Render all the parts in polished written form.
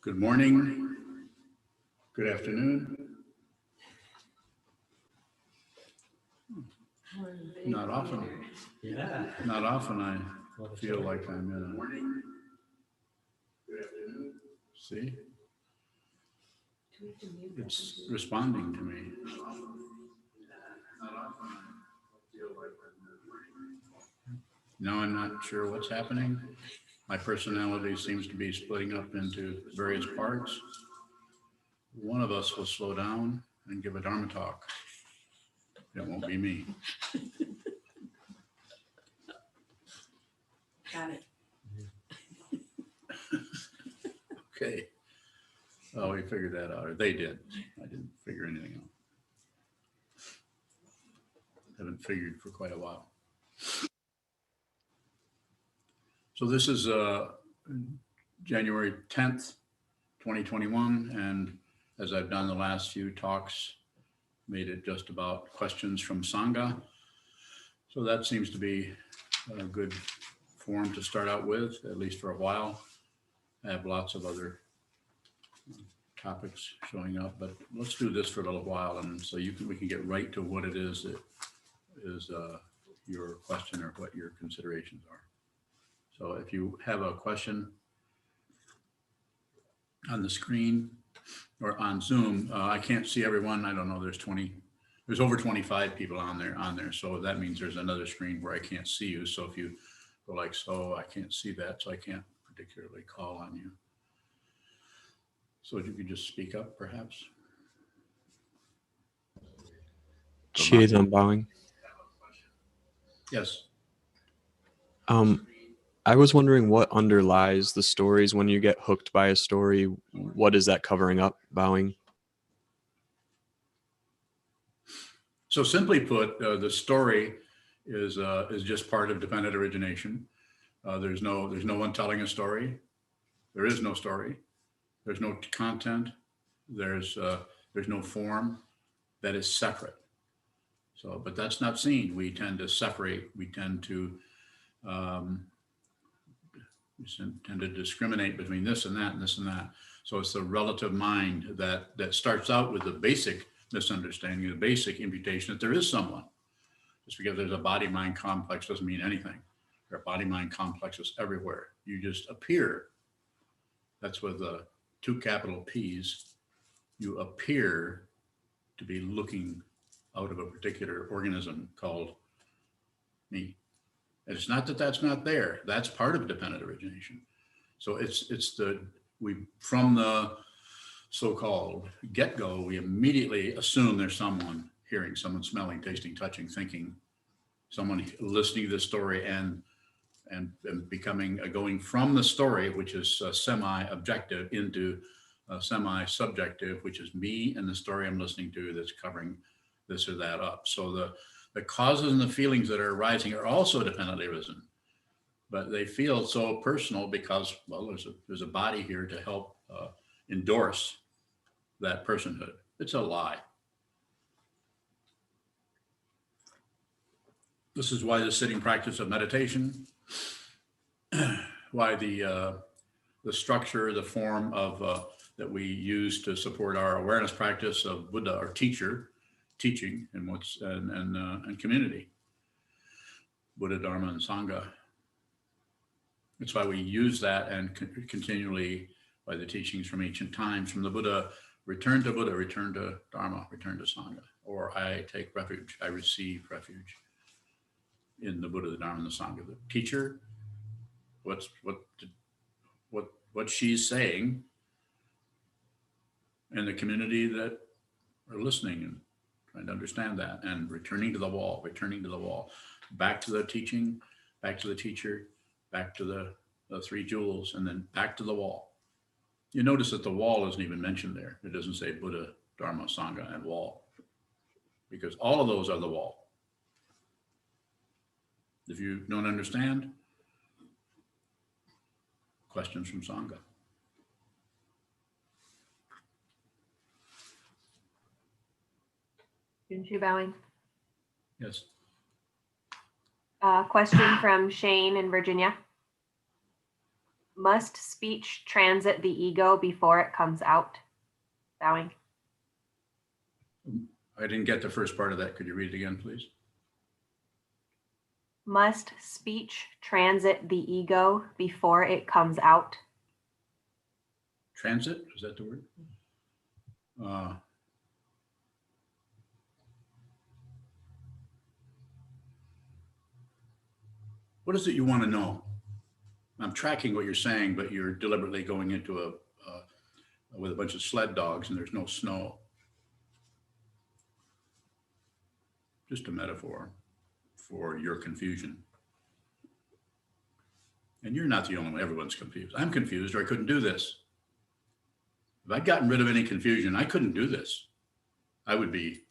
Good morning, good afternoon. Not often. Yeah. Not often I feel like I'm in a morning. Good afternoon. See? It's responding to me. Not often I feel like I'm in a morning. Now I'm not sure what's happening. My personality seems to be splitting up into various parts. One of us will slow down and give a dharma talk. It won't be me. Got it. Okay. Oh, we figured that out, or they did. I didn't figure anything out. Haven't figured for quite a while. So this is January 10th, 2021, and as I've done the last few talks, made it just about questions from Sangha. So that seems to be a good form to start out with, at least for a while. I have lots of other topics showing up, but let's do this for a little while, and so we can get right to what it is that is your question or what your considerations are. So if you have a question on the screen or on Zoom, I can't see everyone. I don't know. There's over 25 people on there. So that means there's another screen where I can't see you. So if you go like so, I can't see that, so I can't particularly call on you. So if you could just speak up, perhaps. Cheers, I'm bowing. Yes. I was wondering what underlies the stories when you get hooked by a story. What is that covering up, bowing? So simply put, the story is just part of dependent origination. There's no one telling a story. There is no story. There's no content. There's no form that is separate. So, but that's not seen. We tend to separate. We tend to discriminate between this and that and this and that. So it's the relative mind that starts out with the basic misunderstanding, the basic imputation that there is someone. Just because there's a body-mind complex doesn't mean anything. There are body-mind complexes everywhere. You just appear. That's with the 2 capital P's. You appear to be looking out of a particular organism called me. And it's not that that's not there. That's part of dependent origination. So from the so-called get-go, we immediately assume there's someone hearing, someone smelling, tasting, touching, thinking, someone listening to the story and going from the story, which is semi-objective, into semi-subjective, which is me and the story I'm listening to that's covering this or that up. So the causes and the feelings that are arising are also dependently arisen, but they feel so personal because, well, there's a body here to help endorse that personhood. It's a lie. This is why the sitting practice of meditation, why the structure, the form of that we use to support our awareness practice of Buddha, our teacher, teaching and community, Buddha, Dharma, and Sangha. That's why we use that and continually by the teachings from ancient times, from the Buddha, return to Dharma, return to Sangha, or I take refuge, I receive refuge in the Buddha, the Dharma, and the Sangha. The teacher, what she's saying, and the community that are listening and trying to understand that, and returning to the wall, back to the teaching, back to the teacher, back to the 3 jewels, and then back to the wall. You notice that the wall isn't even mentioned there. It doesn't say Buddha, Dharma, Sangha, and wall, because all of those are the wall. If you don't understand, questions from Sangha. Junshi bowing. Yes. Question from Shane in Virginia. Must speech transit the ego before it comes out? Bowing. I didn't get the first part of that. Could you read it again, please? Must speech transit the ego before it comes out? Transit, is that the word? What is it you want to know? I'm tracking what you're saying, but you're deliberately going into with a bunch of sled dogs and there's no snow. Just a metaphor for your confusion. And you're not the only one. Everyone's confused. I'm confused, or I couldn't do this. If I'd gotten rid of any confusion, I couldn't do this. I would be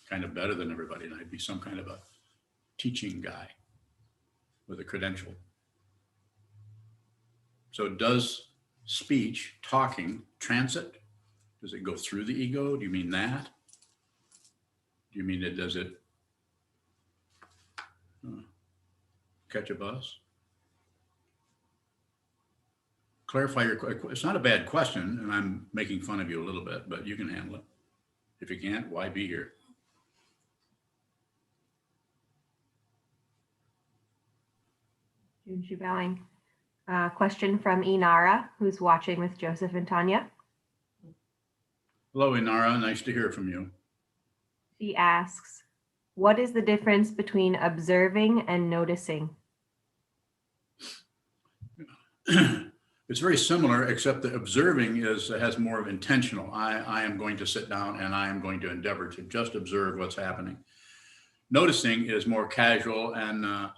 kind of better than everybody, and I'd be some kind of a teaching guy with a credential. So does speech, talking, transit? Does it go through the ego? Do you mean that? Do you mean it, does it catch a bus? Clarify your question. It's not a bad question, and I'm making fun of you a little bit, but you can handle it. If you can't, why be here? Junshi bowing. Question from Inara, who's watching with Joseph and Tanya. Hello, Inara. Nice to hear from you. She asks, what is the difference between observing and noticing? It's very similar, except that observing has more of intentional. I am going to sit down and I am going to endeavor to just observe what's happening. Noticing is more casual, and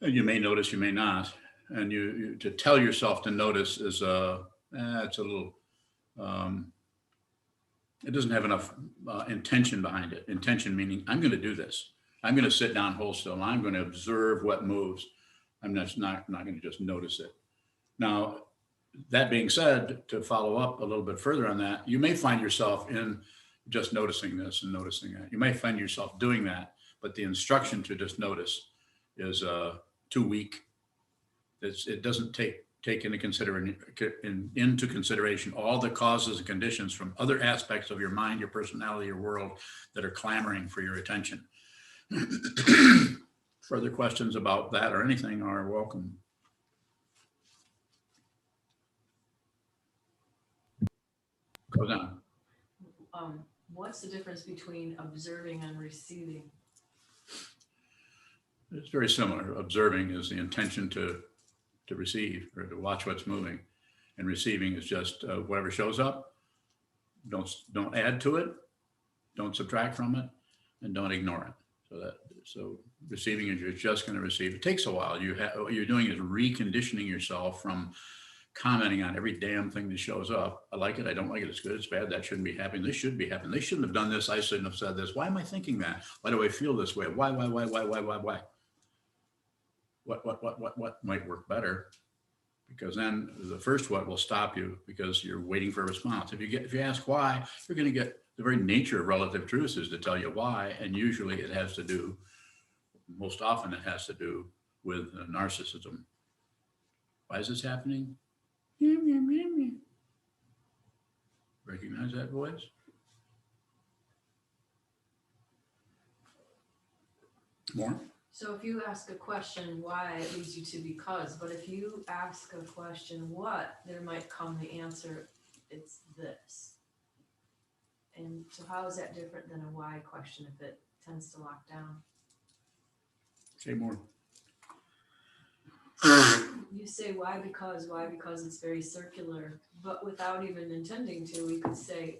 you may notice, you may not. And you to tell yourself to notice is it's a little. It doesn't have enough intention behind it. Intention meaning I'm going to do this. I'm going to sit down, hold still, and I'm going to observe what moves. I'm not going to just notice it. Now, that being said, to follow up a little bit further on that, you may find yourself in just noticing this and noticing that. You may find yourself doing that, but the instruction to just notice is too weak. It doesn't take into consideration all the causes and conditions from other aspects of your mind, your personality, your world that are clamoring for your attention. Further questions about that or anything are welcome. Go down. What's the difference between observing and receiving? It's very similar. Observing is the intention to receive or to watch what's moving, and receiving is just whatever shows up. Don't add to it, don't subtract from it, and don't ignore it. So receiving is you're just going to receive. It takes a while. What you're doing is reconditioning yourself from commenting on every damn thing that shows up. I like it. I don't like it. It's good. It's bad. That shouldn't be happening. This should be happening. They shouldn't have done this. I shouldn't have said this. Why am I thinking that? Why do I feel this way? Why? What might work better? Because then the first what will stop you because you're waiting for a response. If you ask why, you're going to get the very nature of relative truths is to tell you why, and usually it has to do, most often it has to do with narcissism. Why is this happening? Recognize that voice? More? So if you ask a question, why, it leads you to because. But if you ask a question, what, there might come the answer, it's this. And so how is that different than a why question if it tends to lock down? Say more. You say why, because it's very circular. But without even intending to, we could say,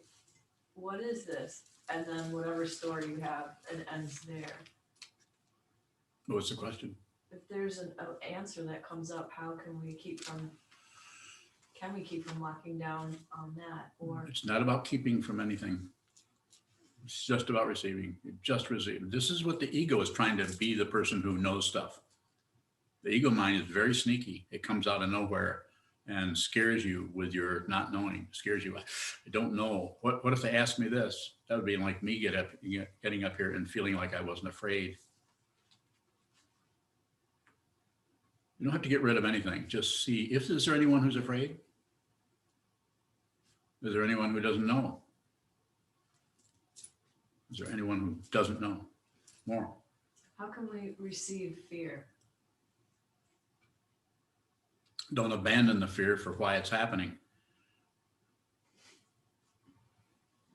what is this? And then whatever story you have, it ends there. What's the question? If there's an answer that comes up, how can we keep from locking down on that? Or It's not about keeping from anything. It's just about receiving. You just receive. This is what the ego is trying to be, the person who knows stuff. The ego mind is very sneaky. It comes out of nowhere and scares you with your not knowing. Scares you. I don't know. What if they ask me this? That would be like me getting up here and feeling like I wasn't afraid. You don't have to get rid of anything. Just see if is there anyone who's afraid? Is there anyone who doesn't know? Is there anyone who doesn't know more? How can we receive fear? Don't abandon the fear for why it's happening.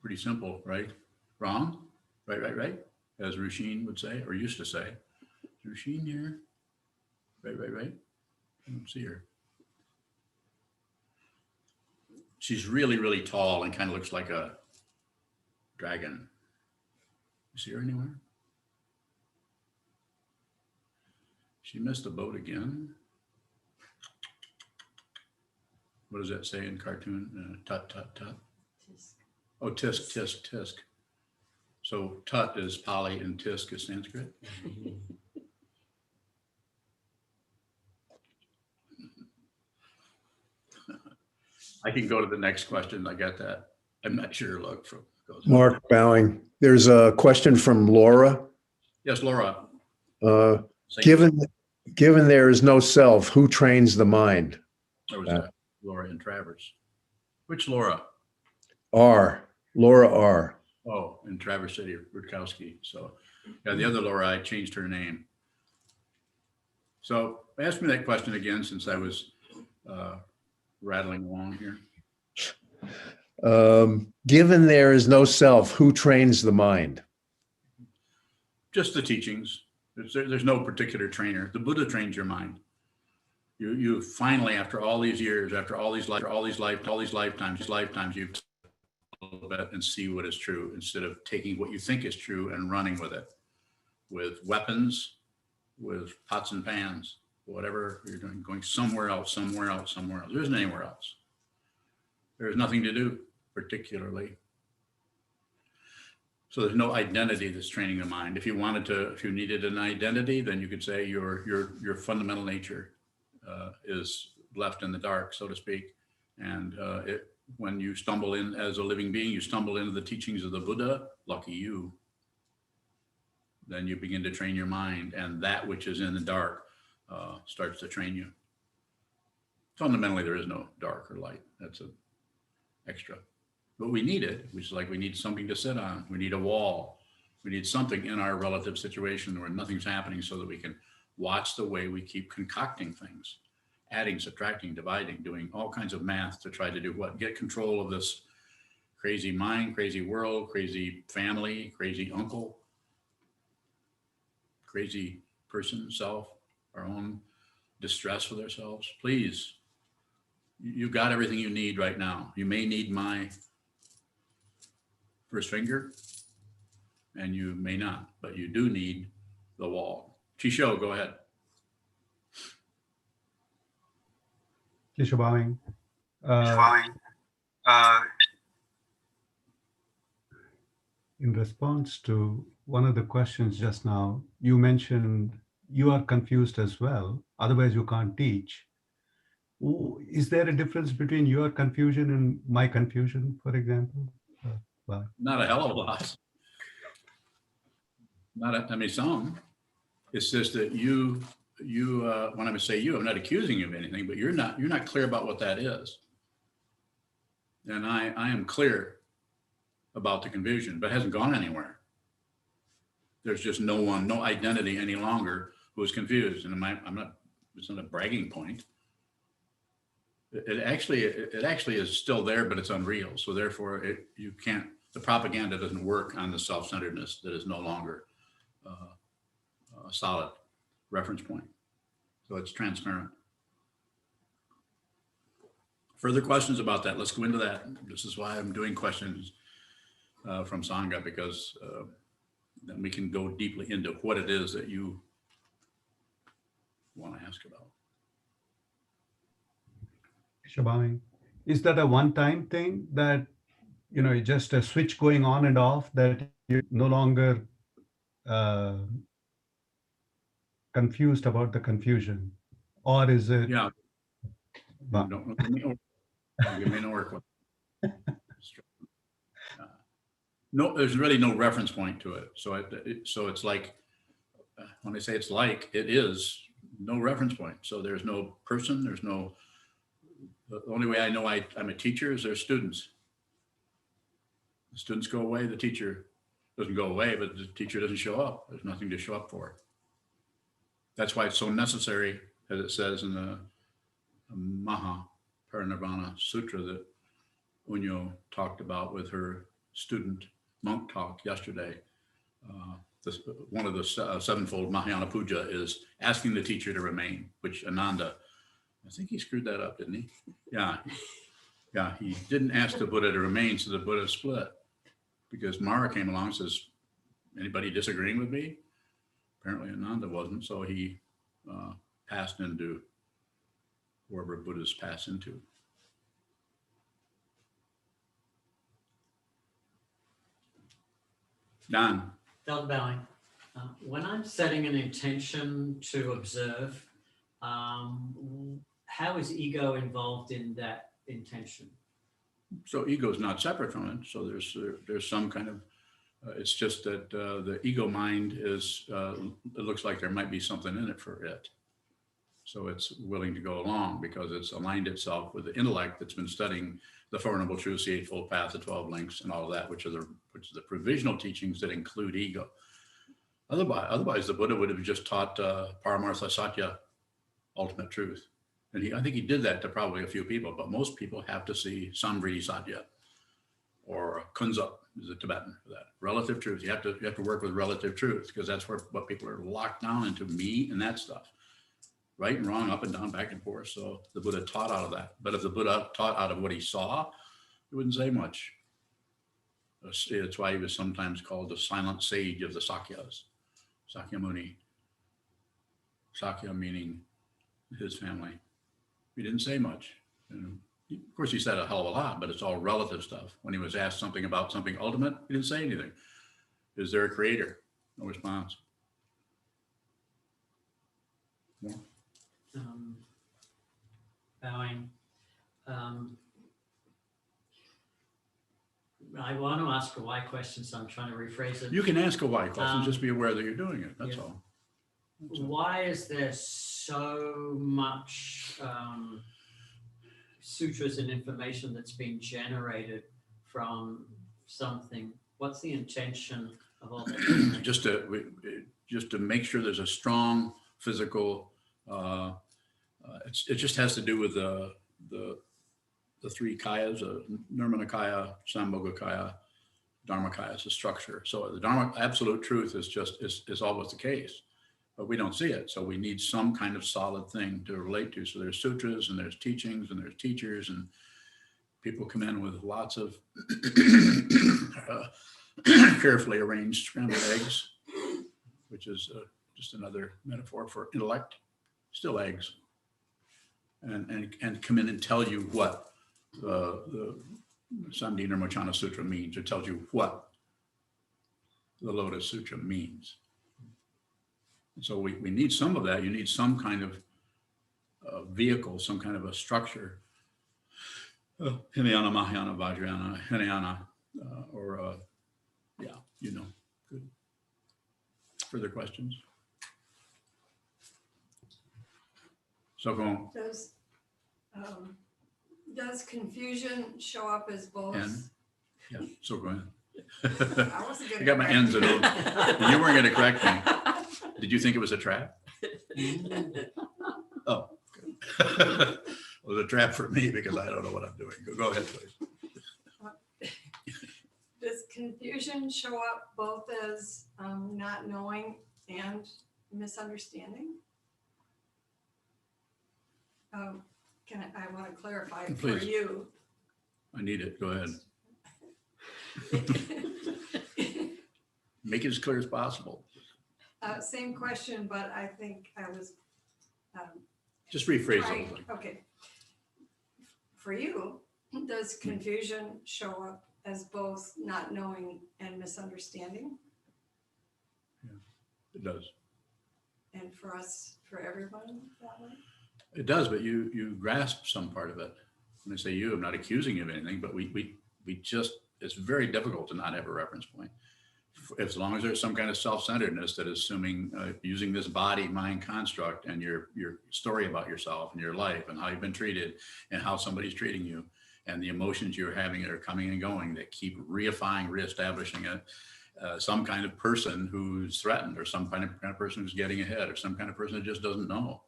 Pretty simple, right? Wrong? Right. As Rushin would say, or used to say. Is Rushin here? Right. I don't see her. She's really, really tall and kind of looks like a dragon. You see her anywhere? She missed the boat again. What does that say in cartoon? Tut, tut, tut. Tisk. Oh, tisk. So tut is Pali and tisk is Sanskrit. I can go to the next question. I got that. I'm not sure. Look, goes Mark bowing. There's a question from Laura. Yes, Laura. Say- Given there is no self, who trains the mind? There was that. Laura and Travers. Which Laura? Laura R. Oh, in Traverse City, Rutkowski. So, yeah, the other Laura, I changed her name. So, ask me that question again, since I was rattling along here. Given there is no self, who trains the mind? Just the teachings. There's no particular trainer. The Buddha trains your mind. You finally, after all these years, after all these lifetimes, you a little bit and see what is true instead of taking what you think is true and running with it, with weapons, with pots and pans, whatever you're doing, going somewhere else. There isn't anywhere else. There's nothing to do particularly. So there's no identity that's training the mind. If you needed an identity, then you could say your fundamental nature is left in the dark, so to speak. And when you stumble in as a living being, you stumble into the teachings of the Buddha, lucky you. Then you begin to train your mind, and that which is in the dark starts to train you. Fundamentally, there is no dark or light. That's an extra. But we need it, which is like we need something to sit on. We need a wall. We need something in our relative situation where nothing's happening so that we can watch the way we keep concocting things, adding, subtracting, dividing, doing all kinds of math to try to do what? Get control of this crazy mind, crazy world, crazy family, crazy uncle, crazy person, self, our own distress with ourselves. Please, you've got everything you need right now. You may need my first finger, and you may not, but you do need the wall. Chisho, go ahead. Keshavang. In response to one of the questions just now, you mentioned you are confused as well, otherwise you can't teach. Is there a difference between your confusion and my confusion, for example? Not a hell of a lot. Some. It's just that you when I say you, I'm not accusing you of anything, but you're not clear about what that is. And I am clear about the confusion, but it hasn't gone anywhere. There's just no identity any longer who is confused. And it's not a bragging point. It actually is still there, but it's unreal. So therefore the propaganda doesn't work on the self-centeredness that is no longer a solid reference point. So it's transparent. Further questions about that? Let's go into that. This is why I'm doing questions from Sangha, because then we can go deeply into what it is that you want to ask about. Keshavang, is that a one-time thing that, just a switch going on and off, that you're no longer confused about the confusion? Or is it? Yeah. Don't give me no work. No, there's really no reference point to it. So it's like, when I say it's like, it is no reference point. So there's no person, there's no, the only way I know I'm a teacher is there's students. The students go away, the teacher doesn't go away, but the teacher doesn't show up. There's nothing to show up for. That's why it's so necessary, as it says in the Maha Parinirvana Sutra that Unyo talked about with her student monk talk yesterday. One of the sevenfold Mahayana puja is asking the teacher to remain, which Ananda, I think he screwed that up, didn't he? Yeah. Yeah, he didn't ask the Buddha to remain, so the Buddha split. Because Mara came along and says, anybody disagreeing with me? Apparently Ananda wasn't, so he passed into wherever Buddhas pass into. Don. Don bowing. When I'm setting an intention to observe, how is ego involved in that intention? So ego is not separate from it. So there's some kind of, it's just that the ego mind is, it looks like there might be something in it for it. So it's willing to go along because it's aligned itself with the intellect that's been studying the Four Noble Truths, the Eightfold Path, the 12 Links, and all of that, which are the provisional teachings that include ego. Otherwise, the Buddha would have just taught Paramartha Satya, ultimate truth. And I think he did that to probably a few people, but most people have to see Samvriti Satya or Kunzup is a Tibetan for that. Relative truth. You have to work with relative truth because that's what people are locked down into, me and that stuff. Right and wrong, up and down, back and forth. So the Buddha taught out of that. But if the Buddha taught out of what he saw, he wouldn't say much. That's why he was sometimes called the silent sage of the Sakyas. Sakyamuni. Sakya meaning his family. He didn't say much. And of course, he said a hell of a lot, but it's all relative stuff. When he was asked something about something ultimate, he didn't say anything. Is there a creator? No response. More? Bowing. I want to ask a why question, so I'm trying to rephrase it. You can ask a why question, just be aware that you're doing it. That's yeah. all. Why is there so much sutras and information that's being generated from something? What's the intention of all that? just to make sure there's a strong physical. It just has to do with the three kayas, Nirmanakaya, Sambhogakaya, Dharmakaya. It's a structure. So the Dharma absolute truth is always the case. But we don't see it. So we need some kind of solid thing to relate to. So there's sutras and there's teachings and there's teachers and people come in with lots of carefully arranged scrambled eggs, which is just another metaphor for intellect, still eggs, and come in and tell you what the Sandhi Nirmochana Sutra means. It tells you what the Lotus Sutra means. So we need some of that. You need some kind of vehicle, some kind of a structure. Hinayana, Mahayana, Vajrayana, Hinayana, yeah, you know. Good. Further questions? So go on. Does confusion show up as both? Yeah, so go ahead. I wasn't gonna I got my correct ends in you. it. You weren't going to correct me. Did you think it was a trap? Oh, good. It was a trap for me because I don't know what I'm doing. Go ahead, please. Does confusion show up both as not knowing and misunderstanding? I want to clarify it for Please. you. I need it. Go ahead. Make it as clear as possible. Same question, but I think I was Just rephrase the whole trying. thing. Okay. For you, does confusion show up as both not knowing and misunderstanding? It does. And for us, for everyone that way? It does, but you grasp some part of it. When I say you, I'm not accusing you of anything, but we just, it's very difficult to not have a reference point. as long as there's some kind of self-centeredness that is assuming, using this body mind construct and your story about yourself and your life and how you've been treated and how somebody's treating you and the emotions you're having that are coming and going that keep reestablishing it. Some kind of person who's threatened, or some kind of person who's getting ahead, or some kind of person that just doesn't know.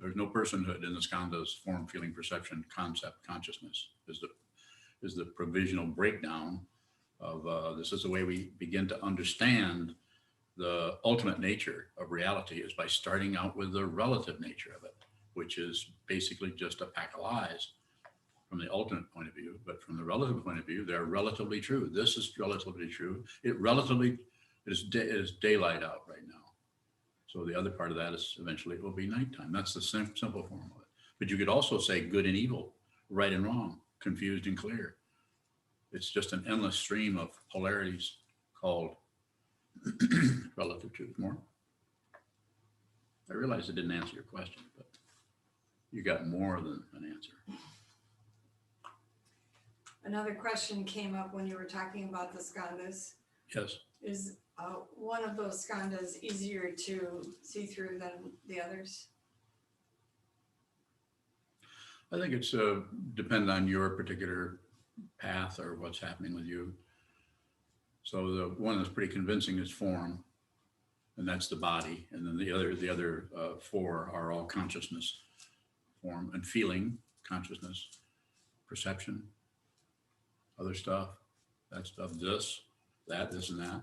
There's no personhood in the skandhas: form, feeling, perception, concept, consciousness is the provisional breakdown of this is the way we begin to understand the ultimate nature of reality, is by starting out with the relative nature of it, which is basically just a pack of lies from the ultimate point of view. But from the relative point of view, they're relatively true. This is relatively true. It relatively is daylight out right now. So the other part of that is eventually it will be nighttime. That's the simple form of it. But you could also say good and evil, right and wrong, confused and clear. It's just an endless stream of polarities called relative truth. More? I realize it didn't answer your question, but you got more than an answer. Another question came up when you were talking about the skandhas. Yes. Is one of those skandhas easier to see through than the others? I think it's depend on your particular path or what's happening with you. So the one that's pretty convincing is form, and that's the body, and then the other four are all consciousness: form and feeling, consciousness, perception, other stuff, that stuff, this, this and that.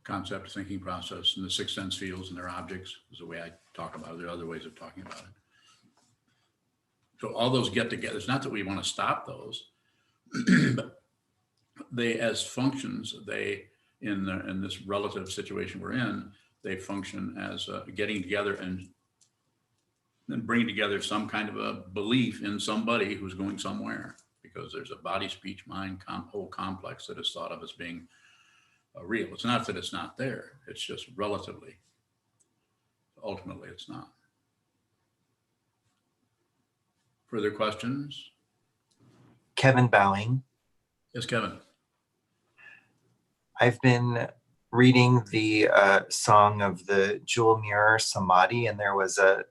Concept, thinking process, and the sixth sense fields and their objects is the way I talk about it. There are other ways of talking about it. So all those get together. It's not that we want to stop those, but they, as functions, they in this relative situation we're in, they function as getting together and bringing together some kind of a belief in somebody who's going somewhere, because there's a body, speech, mind, whole complex that is thought of as being real. It's not that it's not there. It's just relatively. Ultimately, it's not. Further questions? Kevin Bowing. Yes, Kevin. I've been reading the Song of the Jewel Mirror Samadhi, and there was a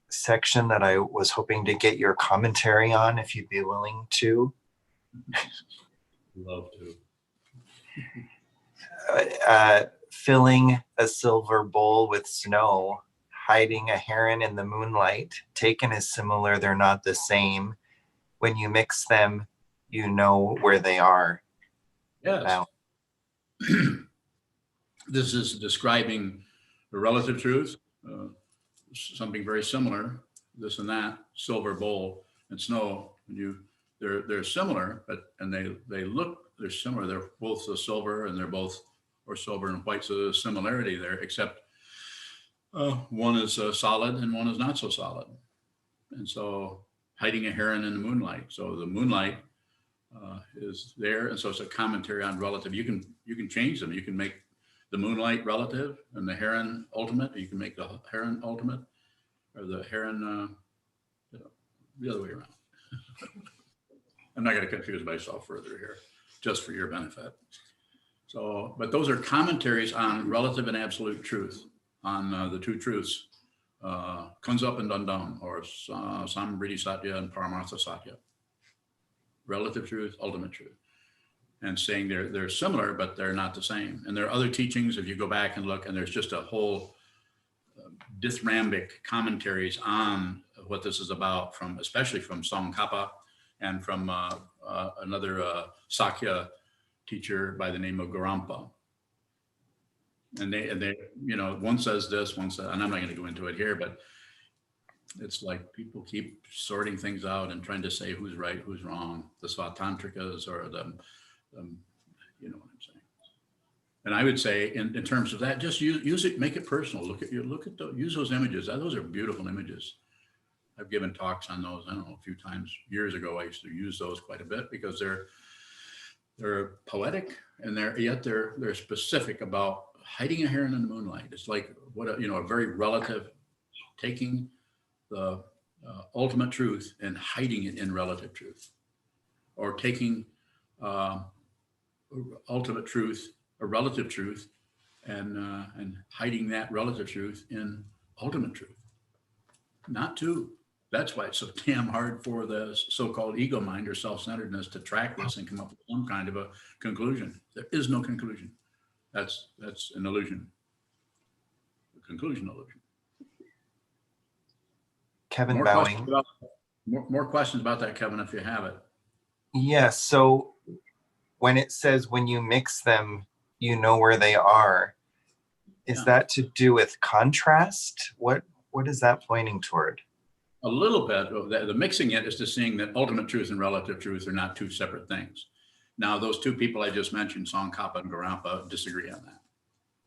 section that I was hoping to get your commentary on, if you'd be willing to. Love to. Filling a silver bowl with snow, hiding a heron in the moonlight, taken as similar, they're not the same. When you mix them, you know where they are. Yes. Now, this is describing the relative truth, something very similar, this and that, silver bowl and snow. They're similar, but they're similar. They're both the silver, and they're both, or silver and white. So there's a similarity there, except one is solid and one is not so solid. And so hiding a heron in the moonlight. So the moonlight is there, and so it's a commentary on relative. You can change them. You can make the moonlight relative and the heron ultimate. You can make the heron ultimate, or the heron the other way around. I'm not going to confuse myself further here, just for your benefit. So, but those are commentaries on relative and absolute truth, on the two truths, Kunzup and Dundam, or Samriddhi Satya and Paramartha Satya. Relative truth, ultimate truth. And saying they're similar, but they're not the same. And there are other teachings, if you go back and look, and there's just a whole dithyrambic commentaries on what this is about, especially from Tsongkhapa and from another Sakya teacher by the name of Garampa. And they, one says this, one says, and I'm not going to go into it here, but it's like people keep sorting things out and trying to say who's right, who's wrong, the Svatantrikas or the you know what I'm saying. And I would say in terms of that, just use it, make it personal. Use those images. Those are beautiful images. I've given talks on those, I don't know, a few times. Years ago, I used to use those quite a bit because they're poetic, and they're specific about hiding a heron in the moonlight. It's like a very relative, taking the ultimate truth and hiding it in relative truth, or taking ultimate truth, a relative truth, and hiding that relative truth in ultimate truth. Not two. That's why it's so damn hard for the so-called ego mind or self-centeredness to track this and come up with some kind of a conclusion. There is no conclusion. That's an illusion. A conclusion illusion. Kevin More Bowing. questions about, more questions about that, Kevin, if you have it. Yes. So when it says when you mix them, you know where they are, is Yeah. that to do with contrast? What is that pointing toward? A little bit. The mixing it is to seeing that ultimate truth and relative truth are not two separate things. Now, those two people I just mentioned, Tsongkhapa and Garampa, disagree on that.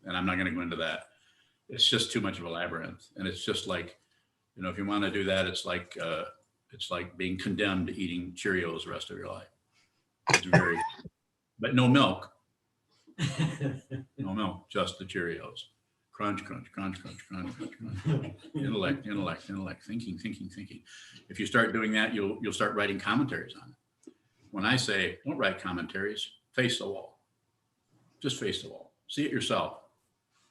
And I'm not going to go into that. It's just too much of a labyrinth. And it's just like, you know, if you want to do that, it's like being condemned to eating Cheerios the rest of your life. It's very, but no milk, no milk, just the Cheerios. Crunch, crunch, crunch, crunch, crunch, crunch, crunch. Intellect, intellect, intellect, thinking, thinking, thinking. If you start doing that, you'll start writing commentaries on it. When I say, don't write commentaries, face the wall. Just face the wall. See it yourself.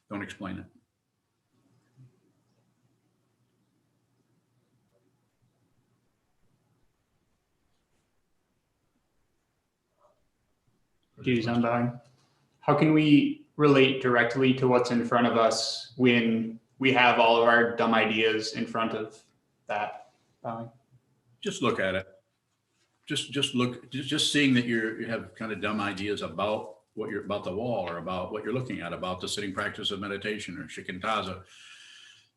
Don't explain it. Views on bowing. How can we relate directly to what's in front of us when we have all of our dumb ideas in front of that bowing? Just look at it. Just look. Just seeing that you have kind of dumb ideas about what you're about the wall or about what you're looking at, about the sitting practice of meditation or shikantaza.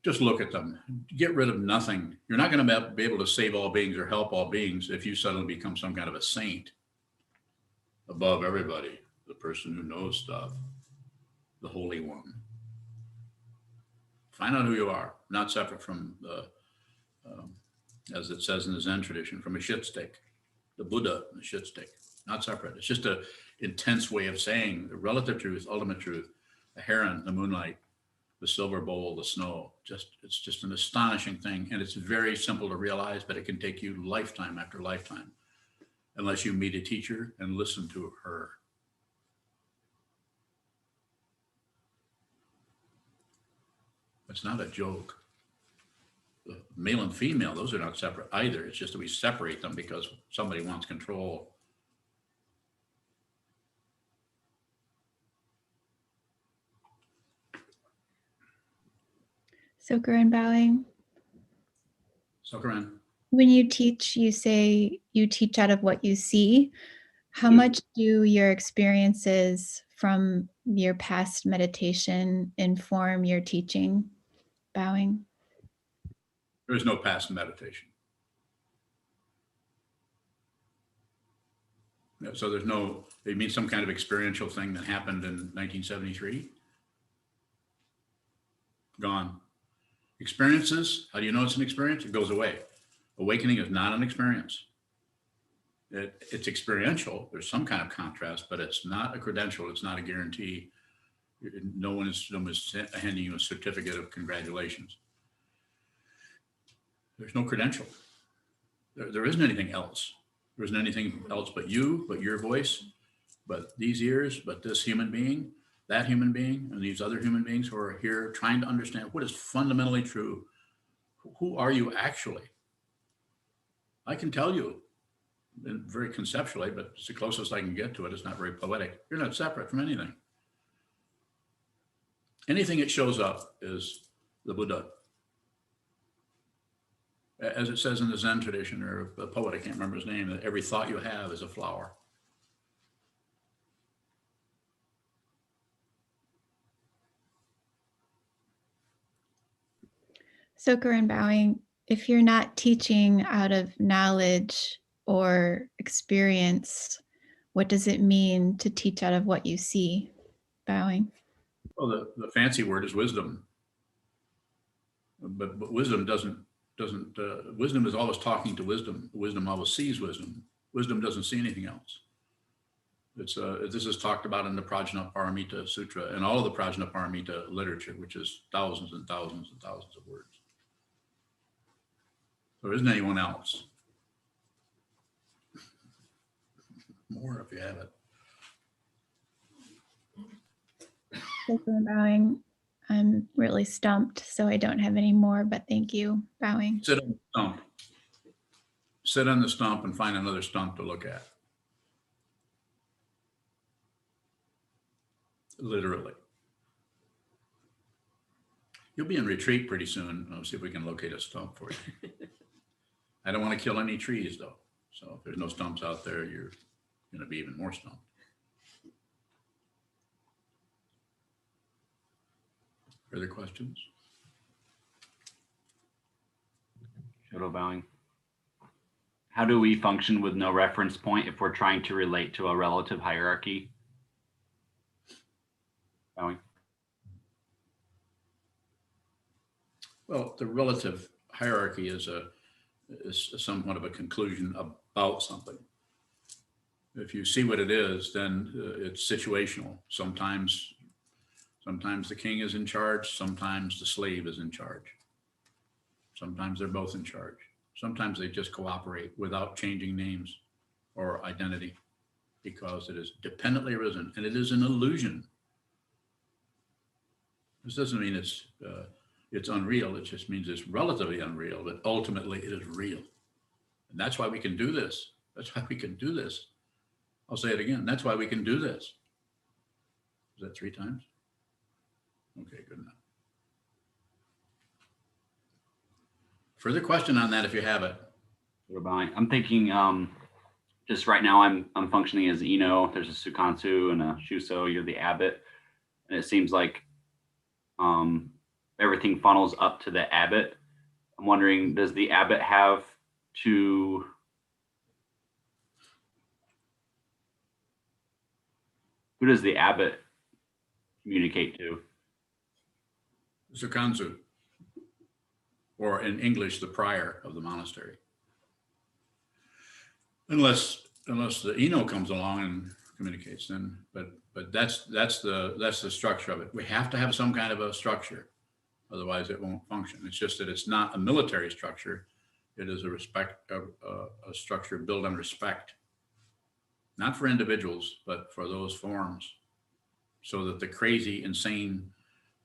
Just look at them. Get rid of nothing. You're not going to be able to save all beings or help all beings if you suddenly become some kind of a saint above everybody, the person who knows stuff, the Holy One. Find out who you are, not separate from the, as it says in the Zen tradition, from a shit stick, the Buddha, the shit stick, not separate. It's just an intense way of saying the relative truth, ultimate truth, the heron, the moonlight, the silver bowl, the snow. It's just an astonishing thing. And it's very simple to realize, but it can take you lifetime after lifetime, unless you meet a teacher and listen to her. It's not a joke. The male and female, those are not separate either. It's just that we separate them because somebody wants control. Sokuran bowing. Sokuran. When you teach, you say you teach out of what you see. How Mm. much do your experiences from your past meditation inform your teaching? Bowing. There is no past meditation. So there's no, they mean some kind of experiential thing that happened in 1973? Gone. Experiences, how do you know it's an experience? It goes away. Awakening is not an experience. It's experiential. There's some kind of contrast, but it's not a credential. It's not a guarantee. No one is handing you a certificate of congratulations. There's no credential. There isn't anything else. There isn't anything else but you, but your voice, but these ears, but this human being, that human being, and these other human beings who are here trying to understand what is fundamentally true. Who are you actually? I can tell you, very conceptually, but it's the closest I can get to it. It's not very poetic. You're not separate from anything. Anything that shows up is the Buddha. As it says in the Zen tradition, or a poet, I can't remember his name, that every thought you have is a flower. Sokuran bowing. If you're not teaching out of knowledge or experience, what does it mean to teach out of what you see? Bowing. Well, the fancy word is wisdom. But wisdom wisdom is always talking to wisdom. Wisdom always sees wisdom. Wisdom doesn't see anything else. This is talked about in the Prajnaparamita Sutra and all of the Prajnaparamita literature, which is thousands and thousands and thousands of words. There isn't anyone else. More if you have it. Sokuzan bowing. I'm really stumped, so I don't have any more, but thank you. Bowing. Sit on the stump. Sit on the stump and find another stump to look at. Literally. You'll be in retreat pretty soon. I'll see if we can locate a stump for you. I don't want to kill any trees though. So if there's no stumps out there, you're going to be even more stumped. Further questions? Shadow bowing. How do we function with no reference point if we're trying to relate to a relative hierarchy? Bowing. Well, the relative hierarchy is somewhat of a conclusion about something. If you see what it is, then it's situational. Sometimes the king is in charge. Sometimes the slave is in charge. Sometimes they're both in charge. Sometimes they just cooperate without changing names or identity because it is dependently arisen, and it is an illusion. This doesn't mean it's unreal. It just means it's relatively unreal, but ultimately it is real. And that's why we can do this. That's why we can do this. I'll say it again. That's why we can do this. Is that 3 times? Okay, good enough. Further question on that if you have it. I'm thinking just right now I'm functioning as Eno. There's a Sukansu and a Shuso. You're the abbot. And it seems like everything funnels up to the abbot. I'm wondering, does the abbot have to who does the abbot communicate to? Sukansu, or in English, the prior of the monastery. Unless the Eno comes along and communicates, then but that's the structure of it. We have to have some kind of a structure, otherwise it won't function. It's just that it's not a military structure. It is a structure built on respect, not for individuals, but for those forms, so that the crazy, insane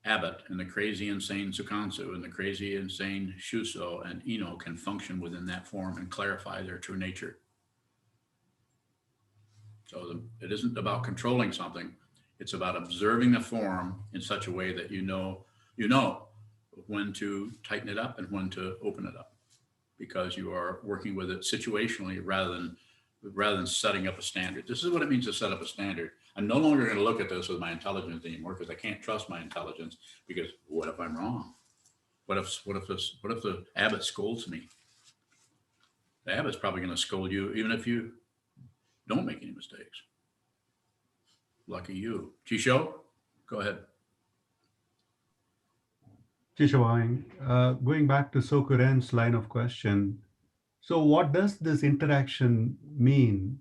abbot and the crazy, insane Sukansu and the crazy, insane Shuso and Eno can function within that form and clarify their true nature. So it isn't about controlling something. It's about observing the form in such a way that you know when to tighten it up and when to open it up, because you are working with it situationally rather than setting up a standard. This is what it means to set up a standard. I'm no longer going to look at this with my intelligence anymore because I can't trust my intelligence, because what if I'm wrong? What if the abbot scolds me? The abbot's probably going to scold you even if you don't make any mistakes. Lucky you. Chisho, go ahead. Chisho, going back to Sokuren's line of question, so what does this interaction mean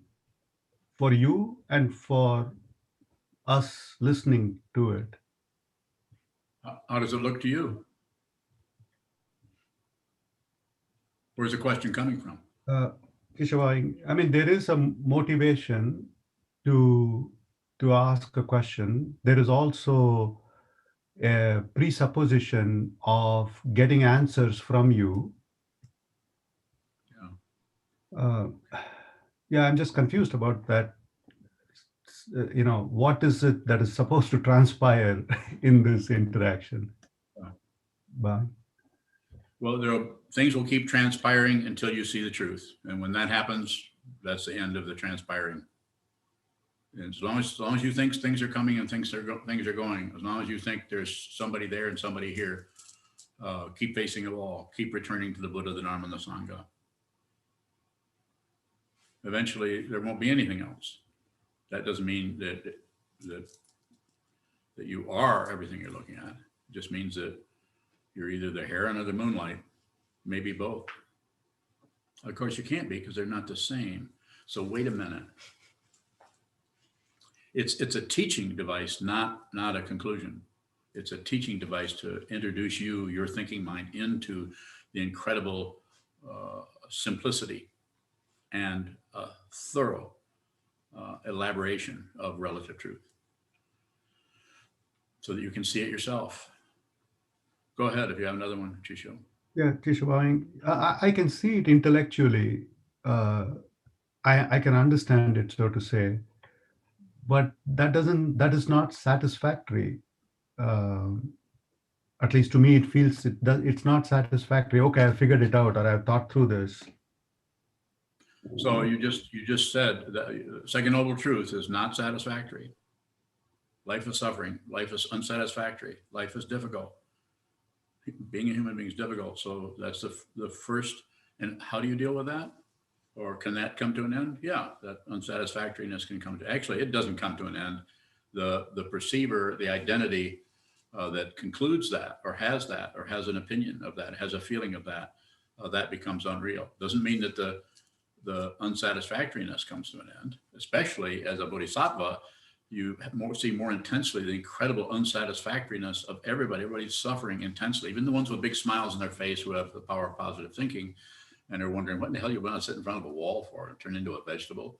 for you and for us listening to it? How does it look to you? Where's the question coming from? Keshavai, I mean, there is a motivation to ask a question. There is also a presupposition of getting answers from you. Yeah, I'm just confused about that. What is it that is supposed to transpire in this interaction? Well, things will keep transpiring until you see the truth. And when that happens, that's the end of the transpiring. And as long as you think things are coming and things are going, as long as you think there's somebody there and somebody here, keep facing the wall, keep returning to the Buddha, the Dharma, and the Sangha. Eventually, there won't be anything else. That doesn't mean that you are everything you're looking at. It just means that you're either the heron or the moonlight, maybe both. Of course, you can't be because they're not the same. So wait a minute. It's a teaching device, not a conclusion. It's a teaching device to introduce your thinking mind into the incredible simplicity and thorough elaboration of relative truth. so that you can see it yourself. Go ahead if you have another one, Chisho. Yeah, Tisha, I can see it intellectually. I can understand it, so to say, but that is not satisfactory. At least to me, it feels it's not satisfactory. Okay, I figured it out, or I've thought through this. So you just said that second noble truth is not satisfactory. Life is suffering. Life is unsatisfactory. Life is difficult. Being a human being is difficult. So that's the first. And how do you deal with that? Or can that come to an end? Yeah, that unsatisfactoriness can come to. Actually, it doesn't come to an end. The perceiver, the identity that concludes that, or has an opinion of that, has a feeling of that, that becomes unreal. Doesn't mean that the unsatisfactoriness comes to an end. Especially as a bodhisattva, you see more intensely the incredible unsatisfactoriness of everybody. Everybody's suffering intensely, even the ones with big smiles on their face who have the power of positive thinking, and they're wondering, what in the hell you want to sit in front of a wall for and turn into a vegetable?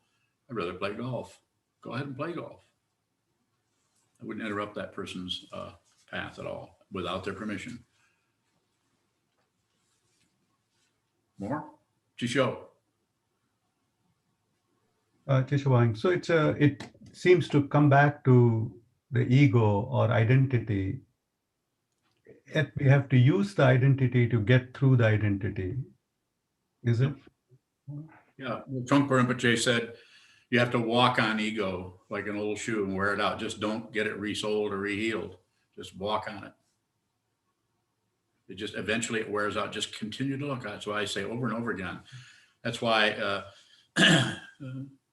I'd rather play golf. Go ahead and play golf. I wouldn't interrupt that person's path at all without their permission. More? Chisho. Tisha, so it seems to come back to the ego or identity. Yet we have to use the identity to get through the identity. Is it? Yeah, Trungpa Rinpoche said, you have to walk on ego like an old shoe and wear it out. Just don't get it resoled or rehealed. Just walk on it. It just eventually it wears out. Just continue to look at it. That's why I say over and over again. That's why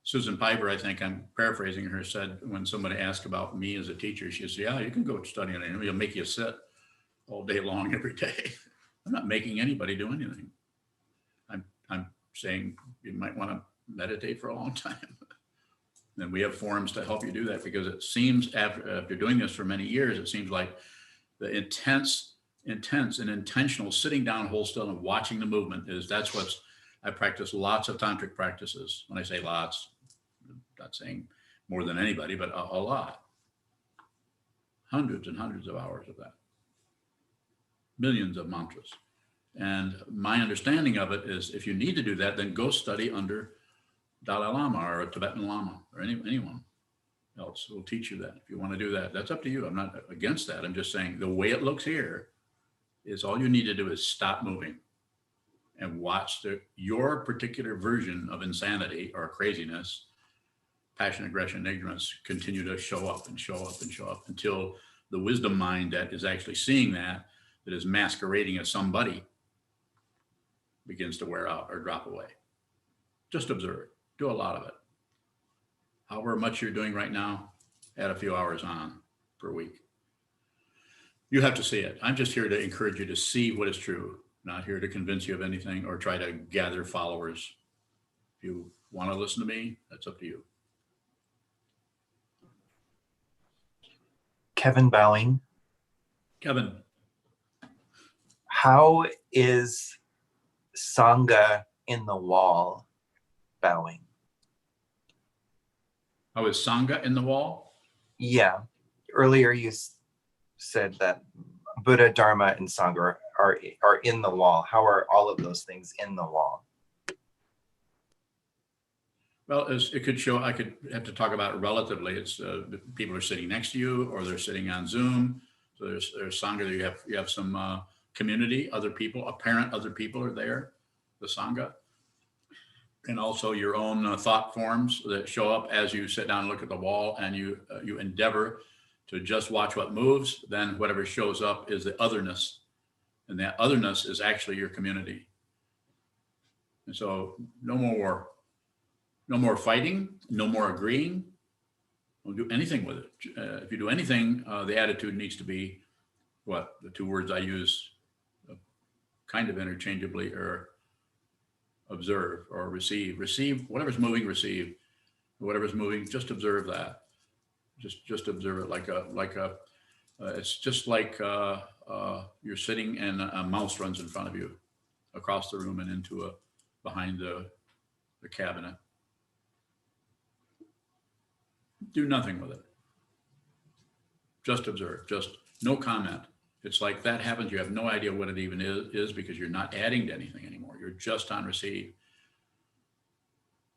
Susan Piper, I think I'm paraphrasing her, said when somebody asked about me as a teacher, she said, yeah, you can go study on it. It'll make you sit all day long every day. I'm not making anybody do anything. I'm saying you might want to meditate for a long time. And we have forums to help you do that, because it seems after doing this for many years, it seems like the intense and intentional sitting down, hold still and watching the movement that's what's, I practice lots of tantric practices. When I say lots, I'm not saying more than anybody, but a lot. Hundreds and hundreds of hours of that. Millions of mantras. And my understanding of it is, if you need to do that, then go study under Dalai Lama or a Tibetan Lama or anyone else will teach you that. If you want to do that, that's up to you. I'm not against that. I'm just saying the way it looks here is all you need to do is stop moving and watch your particular version of insanity or craziness, passion, aggression, ignorance continue to show up and show up and show up until the wisdom mind that is actually seeing that is masquerading as somebody begins to wear out or drop away. Just observe it. Do a lot of it. However much you're doing right now, add a few hours on per week. You have to see it. I'm just here to encourage you to see what is true, not here to convince you of anything or try to gather followers. If you want to listen to me, that's up to you. Kevin Bowing. Kevin. How is Sangha in the wall bowing? How is Sangha in the wall? Yeah. Earlier you said that Buddha, Dharma, and Sangha are in the wall. How are all of those things in the wall? Well, it could show, I could have to talk about it relatively. It's people are sitting next to you or they're sitting on Zoom. So there's Sangha, you have some community, other people, apparent other people are there, the Sangha. And also your own thought forms that show up as you sit down and look at the wall, and you endeavor to just watch what moves. Then whatever shows up is the otherness, and that otherness is actually your community. And so no more fighting, no more agreeing. Don't do anything with it. If you do anything, the attitude needs to be what the two words I use kind of interchangeably are observe or receive. Receive whatever's moving, receive whatever's moving, just observe that. Just observe it like a it's just like you're sitting and a mouse runs in front of you across the room and into behind the cabinet. Do nothing with it. Just observe, just no comment. It's like that happens, you have no idea what it even is because you're not adding to anything anymore. You're just on receive.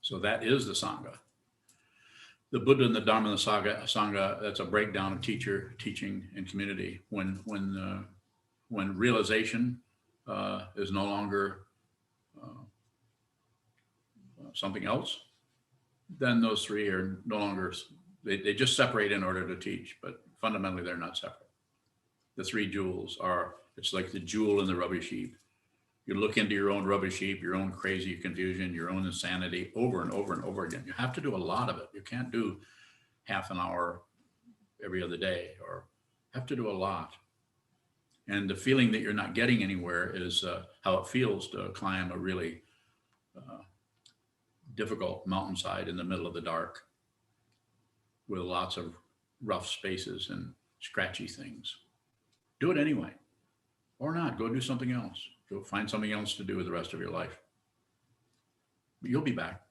So that is the Sangha. The Buddha and the Dharma and the Sangha, that's a breakdown of teacher, teaching, and community. When realization is no longer something else, then those three are no longer, they just separate in order to teach, but fundamentally they're not separate. The three jewels are, it's like the jewel in the rubbish heap. You look into your own rubbish heap, your own crazy confusion, your own insanity over and over and over again. You have to do a lot of it. You can't do half an hour every other day, or have to do a lot. And the feeling that you're not getting anywhere is how it feels to climb a really difficult mountainside in the middle of the dark with lots of rough spaces and scratchy things. Do it anyway, or not. Go do something else. Go find something else to do with the rest of your life. But you'll be back.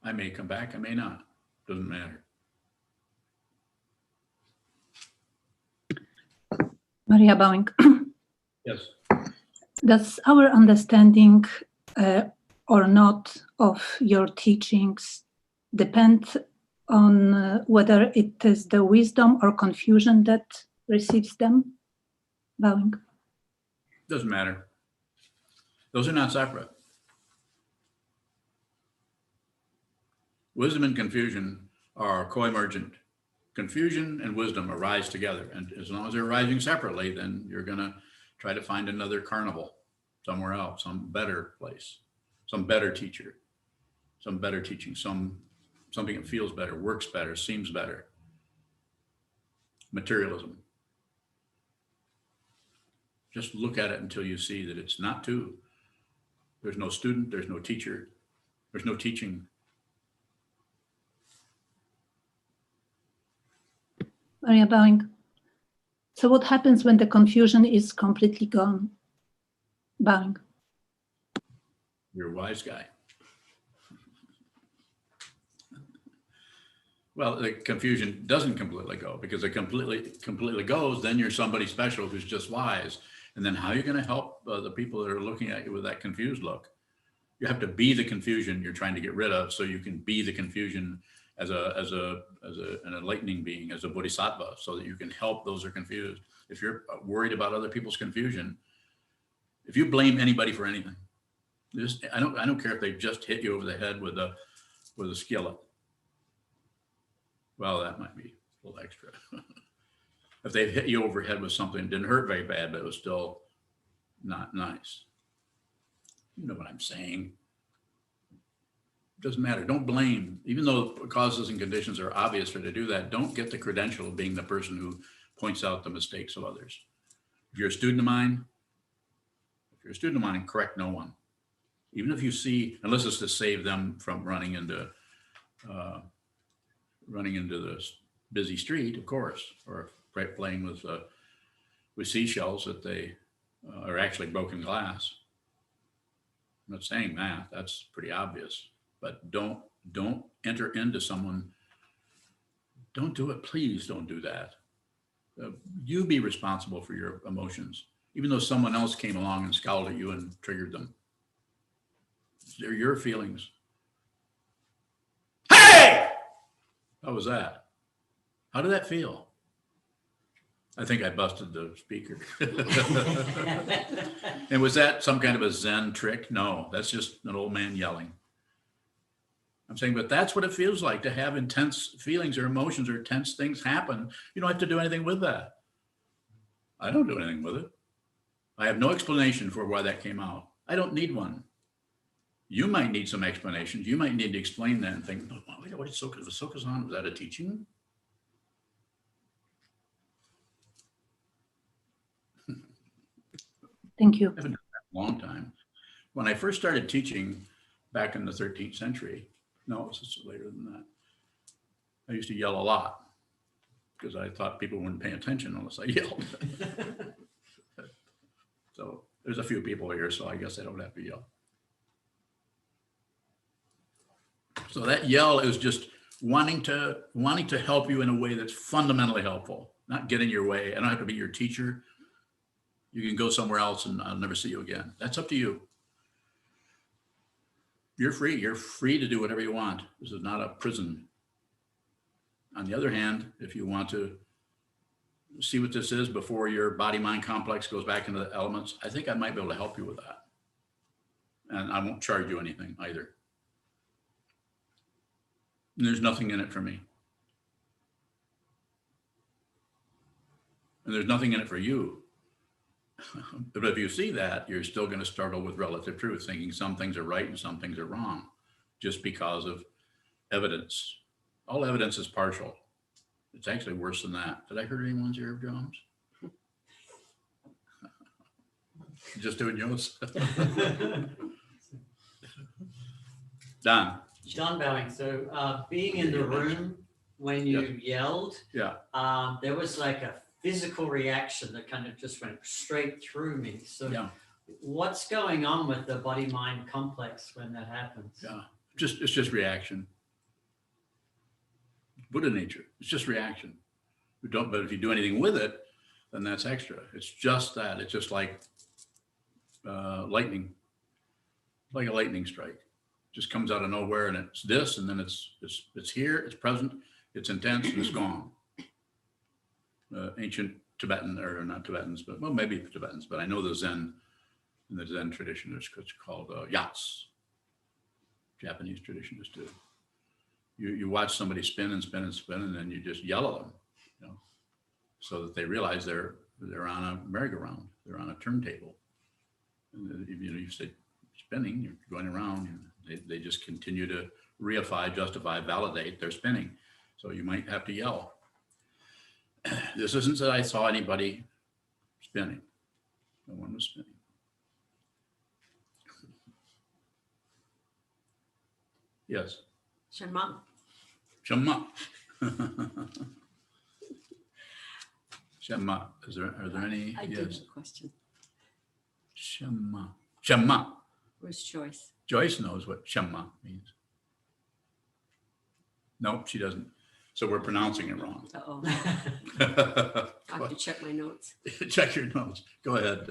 I may come back, I may not. Doesn't matter. Maria Bowing. Yes. Does our understanding or not of your teachings depend on whether it is the wisdom or confusion that receives them? Bowing. Doesn't matter. Those are not separate. Wisdom and confusion are co-emergent. Confusion and wisdom arise together. And as long as they're arising separately, then you're going to try to find another carnival somewhere else, some better place, some better teacher, some better teaching, something that feels better, works better, seems better. Materialism. Just look at it until you see that it's not two. There's no student, there's no teacher, there's no teaching. Maria Bowing. So what happens when the confusion is completely gone? Bowing. You're a wise guy. Well, the confusion doesn't completely go, because it completely goes, then you're somebody special who's just wise. And then how are you going to help the people that are looking at you with that confused look? You have to be the confusion you're trying to get rid of, so you can be the confusion as an enlightening being, as a bodhisattva, so that you can help those who are confused. If you're worried about other people's confusion, if you blame anybody for anything, I don't care if they just hit you over the head with a skillet. Well, that might be a little extra. If they hit you overhead with something that didn't hurt very bad, but it was still not nice. You know what I'm saying. Doesn't matter. Don't blame. Even though causes and conditions are obvious for to do that, don't get the credential of being the person who points out the mistakes of others. If you're a student of mine, correct no one. Even if you see, unless it's to save them from running into this busy street, of course, or playing with seashells that they are actually broken glass. I'm not saying that. That's pretty obvious. But don't enter into someone. Don't do it. Please don't do that. You be responsible for your emotions, even though someone else came along and scowled at you and triggered them. They're your feelings. Hey! How was that? How did that feel? I think I busted the speaker. And was that some kind of a Zen trick? No, that's just an old man yelling. I'm saying, but that's what it feels like to have intense feelings or emotions or tense things happen. You don't have to do anything with that. I don't do anything with it. I have no explanation for why that came out. I don't need one. You might need some explanations. You might need to explain that and think, what is Sokuzan? Was that a teaching? Thank you. I haven't done that in a long time. When I first started teaching back in the 13th century, no, it was just later than that, I used to yell a lot because I thought people wouldn't pay attention unless I yelled. So there's a few people here, so I guess I don't have to yell. So that yell is just wanting to help you in a way that's fundamentally helpful, not get in your way. I don't have to be your teacher. You can go somewhere else and I'll never see you again. That's up to you. You're free. You're free to do whatever you want. This is not a prison. On the other hand, if you want to see what this is before your body-mind complex goes back into the elements, I think I might be able to help you with that. And I won't charge you anything either. And there's nothing in it for me. And there's nothing in it for you. But if you see that, you're still going to struggle with relative truth, thinking some things are right and some things are wrong, just because of evidence. All evidence is partial. It's actually worse than that. Did I hurt anyone's eardrums? Just doing yours. Don. John Bowing. So being in the room when you yelled, there was like a physical reaction that kind of just went straight through me. So what's going on with the body-mind complex when that happens? Yeah, it's just reaction. Buddha nature, it's just reaction. But if you do anything with it, then that's extra. It's just that. It's just like lightning, like a lightning strike. Just comes out of nowhere, and it's this, and then it's here, it's present, it's intense, and it's gone. Ancient Tibetan, or not Tibetans, but well, maybe Tibetans, but I know the Zen, in the Zen tradition, it's called yats. Japanese tradition is too. You watch somebody spin and spin and spin, and then you just yell at them, so that they realize they're on a merry-go-round, they're on a turntable. And you say spinning, you're going around, and they just continue to reify, justify, validate their spinning. So you might have to yell. This isn't that I saw anybody spinning. No one was spinning. Yes. Shema. Shema. Shema. Are there any? I do have a question. Shema. Shema. Where's Joyce? Joyce knows what Shema means. Nope, she doesn't. So we're pronouncing it wrong. Uh-oh. I have to check my notes. Check your notes. Go ahead.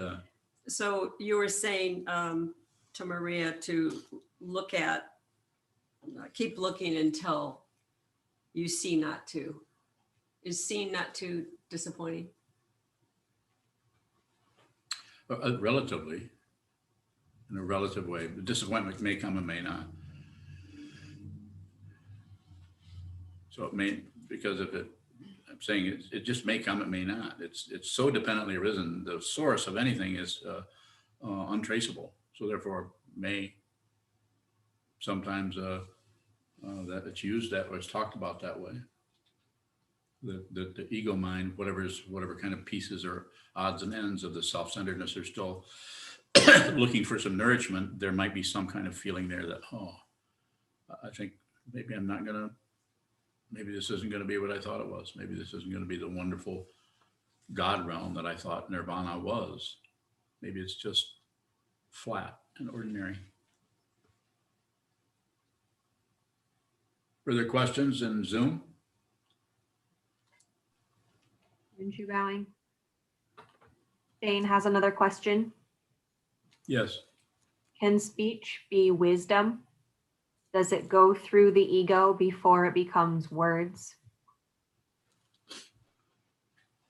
So you were saying to Maria to look at, keep looking until you see not to. Is seeing not to disappointing? Relatively, in a relative way. The disappointment may come and may not. So it may, because if I'm saying it just may come, it may not. It's so dependently arisen. The source of anything is untraceable. So therefore, may sometimes that it's used that way, it's talked about that way. The ego mind, whatever kind of pieces or odds and ends of the self-centeredness are still looking for some nourishment. There might be some kind of feeling there that, I think maybe maybe this isn't going to be what I thought it was. Maybe this isn't going to be the wonderful God realm that I thought nirvana was. Maybe it's just flat and ordinary. Further questions in Zoom? Aren't you bowing? Jane has another question. Yes. Can speech be wisdom? Does it go through the ego before it becomes words?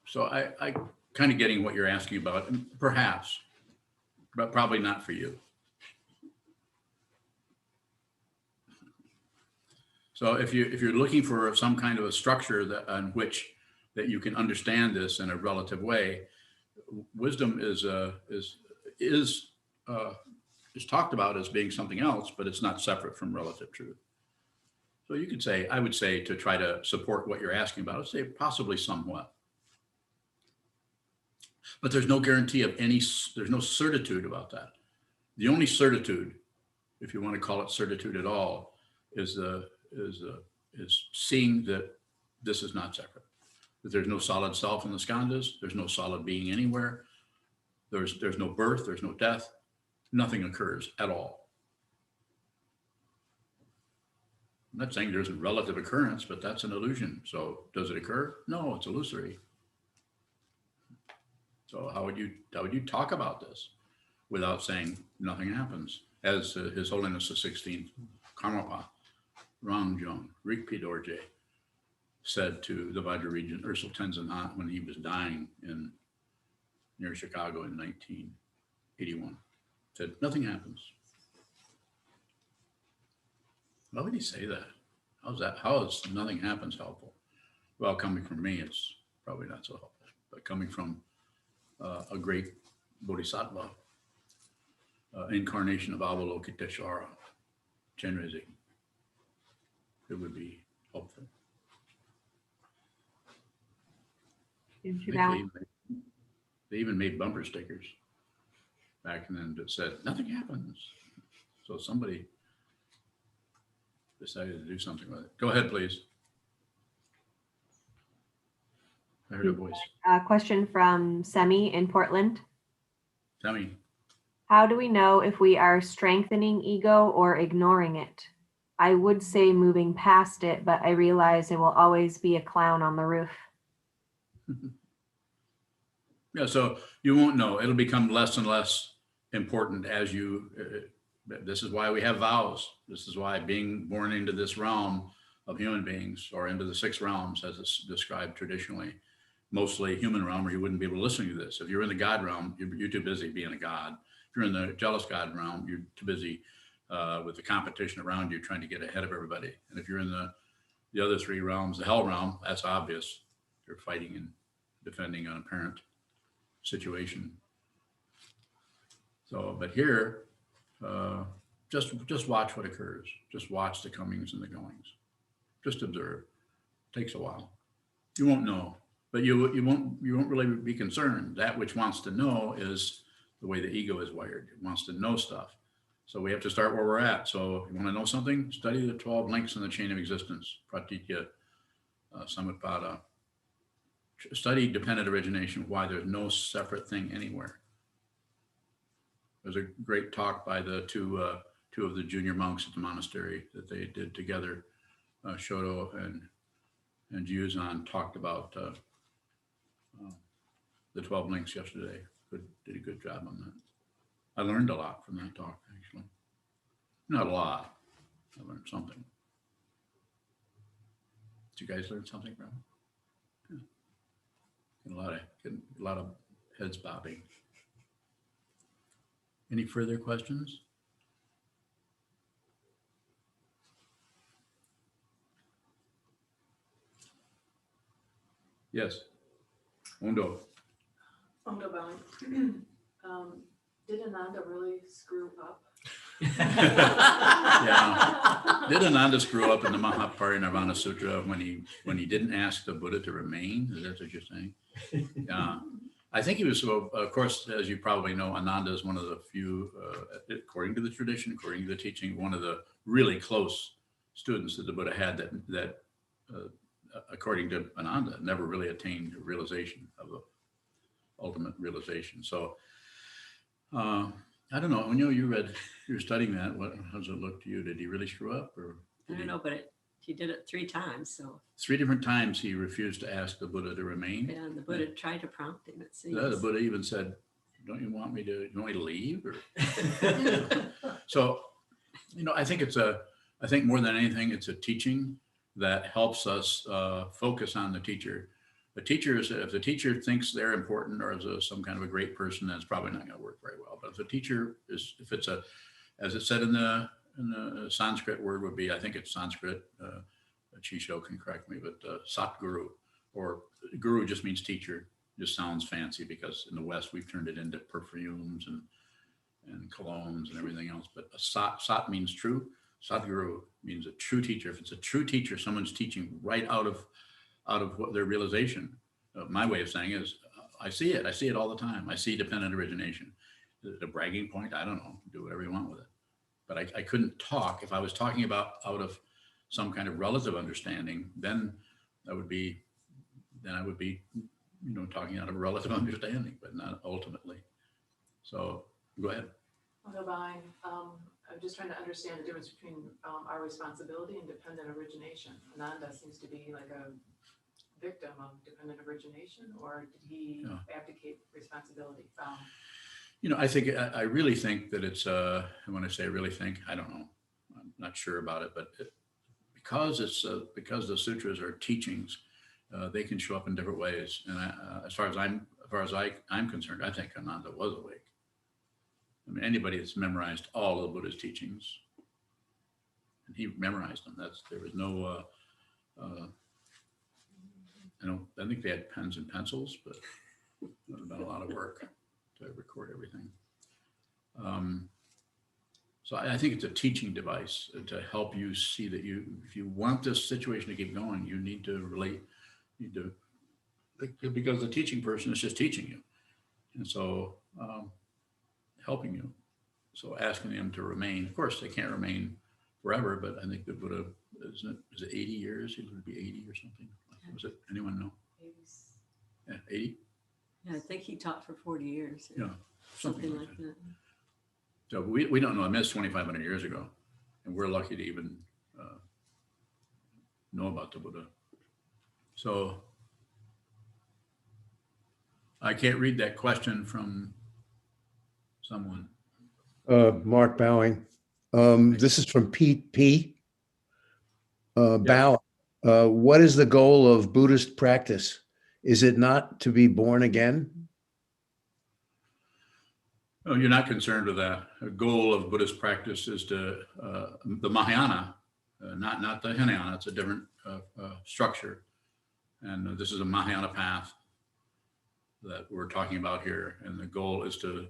So I kind of getting what you're asking about, perhaps, but probably not for you. So if you're looking for some kind of a structure that you can understand this in a relative way, wisdom is talked about as being something else, but it's not separate from relative truth. So you could say, I would say, to try to support what you're asking about, I'd say possibly somewhat. But there's no guarantee of there's no certitude about that. The only certitude, if you want to call it certitude at all, is seeing that this is not separate. That there's no solid self in the skandhas, there's no solid being anywhere, there's no birth, there's no death, nothing occurs at all. I'm not saying there's a relative occurrence, but that's an illusion. So does it occur? No, it's illusory. So how would you talk about this without saying nothing happens? As His Holiness the 16th Karmapa Rangjung Rigpi Dorje said to the Vajra Regent Ursel Tenzin Han when he was dying near Chicago in 1981, said nothing happens. Why would he say that? How's that? How is nothing happens helpful? Well, coming from me, it's probably not so helpful, but coming from a great bodhisattva, incarnation of Avalokiteshvara, Chenrezig, it would be helpful. They even made bumper stickers back then that said, nothing happens. So somebody decided to do something with it. Go ahead, please. I heard a voice. A question from Semi in Portland. Semi. How do we know if we are strengthening ego or ignoring it? I would say moving past it, but I realize it will always be a clown on the roof. Yeah, so you won't know. It'll become less and less important as you, this is why we have vows. This is why being born into this realm of human beings or into the 6 realms as it's described traditionally, mostly human realm, or you wouldn't be able to listen to this. If you're in the God realm, you're too busy being a God. If you're in the jealous God realm, you're too busy with the competition around you trying to get ahead of everybody. And if you're in the other 3 realms, the hell realm, that's obvious. You're fighting and defending an apparent situation. So, but here, just watch what occurs. Just watch the comings and the goings. Just observe. It takes a while. You won't know, but you won't really be concerned. That which wants to know is the way the ego is wired. It wants to know stuff. So we have to start where we're at. So if you want to know something, study the 12 links in the chain of existence, Pratitya Samutpada. Study dependent origination, why there's no separate thing anywhere. There's a great talk by the two of the junior monks at the monastery that they did together. Shoto and Juzan talked about the 12 links yesterday. Did a good job on that. I learned a lot from that talk, actually. Not a lot. I learned something. Did you guys learn something from it? A lot of heads bobbing. Any further questions? Yes. Undo. Undo bowing. Did Ananda really screw up? Yeah. Did Ananda screw up in the Mahaparinirvana Sutra when he didn't ask the Buddha to remain? Is that what you're saying? Yeah. I think he was, of course, as you probably know, Ananda is one of the few, according to the tradition, according to the teaching, one of the really close students that the Buddha had that according to Ananda, never really attained realization of the ultimate realization. So, I don't know. When you were studying that, how does it look to you? Did he really screw up, or? I don't know, but he did it 3 times. So 3 different times he refused to ask the Buddha to remain. yeah, and the Buddha tried to prompt him. It seems. The Buddha even said, "Don't you want me to leave?" Or so, I think more than anything, it's a teaching that helps us focus on the teacher. The teacher is, if the teacher thinks they're important or is some kind of a great person, that's probably not going to work very well. But if the teacher is, if it's as it said in the Sanskrit word would be, I think it's Sanskrit, Chisho can correct me, but Satguru, or guru just means teacher, just sounds fancy because in the West we've turned it into perfumes and colognes and everything else. But Sat means true. Satguru means a true teacher. If it's a true teacher, someone's teaching right out of what their realization. My way of saying is, I see it all the time. I see dependent origination. The bragging point, I don't know, do whatever you want with it. But I couldn't talk. If I was talking about out of some kind of relative understanding, then I would be talking out of a relative understanding, but not ultimately. So go ahead. Undo bowing. I'm just trying to understand the difference between our responsibility and dependent origination. Ananda seems to be like a victim of dependent origination, or did he abdicate responsibility? You know, I really think that it's, and when I say really think, I don't know, I'm not sure about it, but because the sutras are teachings, they can show up in different ways. And as far as I'm concerned, I think Ananda was awake. I mean, anybody that's memorized all of the Buddha's teachings, and he memorized them. There was no, I think they had pens and pencils, but it would have been a lot of work to record everything. So I think it's a teaching device to help you see that if you want this situation to keep going, you need to relate, because the teaching person is just teaching you. And so helping you. So asking them to remain, of course, they can't remain forever, but I think the Buddha, is it 80 years? He would be 80 or something. Was it, anyone know? 80? Yeah, I think he taught for 40 years. Yeah, something like that. So we don't know. I mean, it's 2,500 years ago, and we're lucky to even know about the Buddha. So I can't read that question from someone. Mark Bowing. This is from Pete P. Bow. What is the goal of Buddhist practice? Is it not to be born again? Oh, you're not concerned with that. The goal of Buddhist practice is to the Mahayana, not the Hinayana. It's a different structure, and this is a Mahayana path that we're talking about here. And the goal is to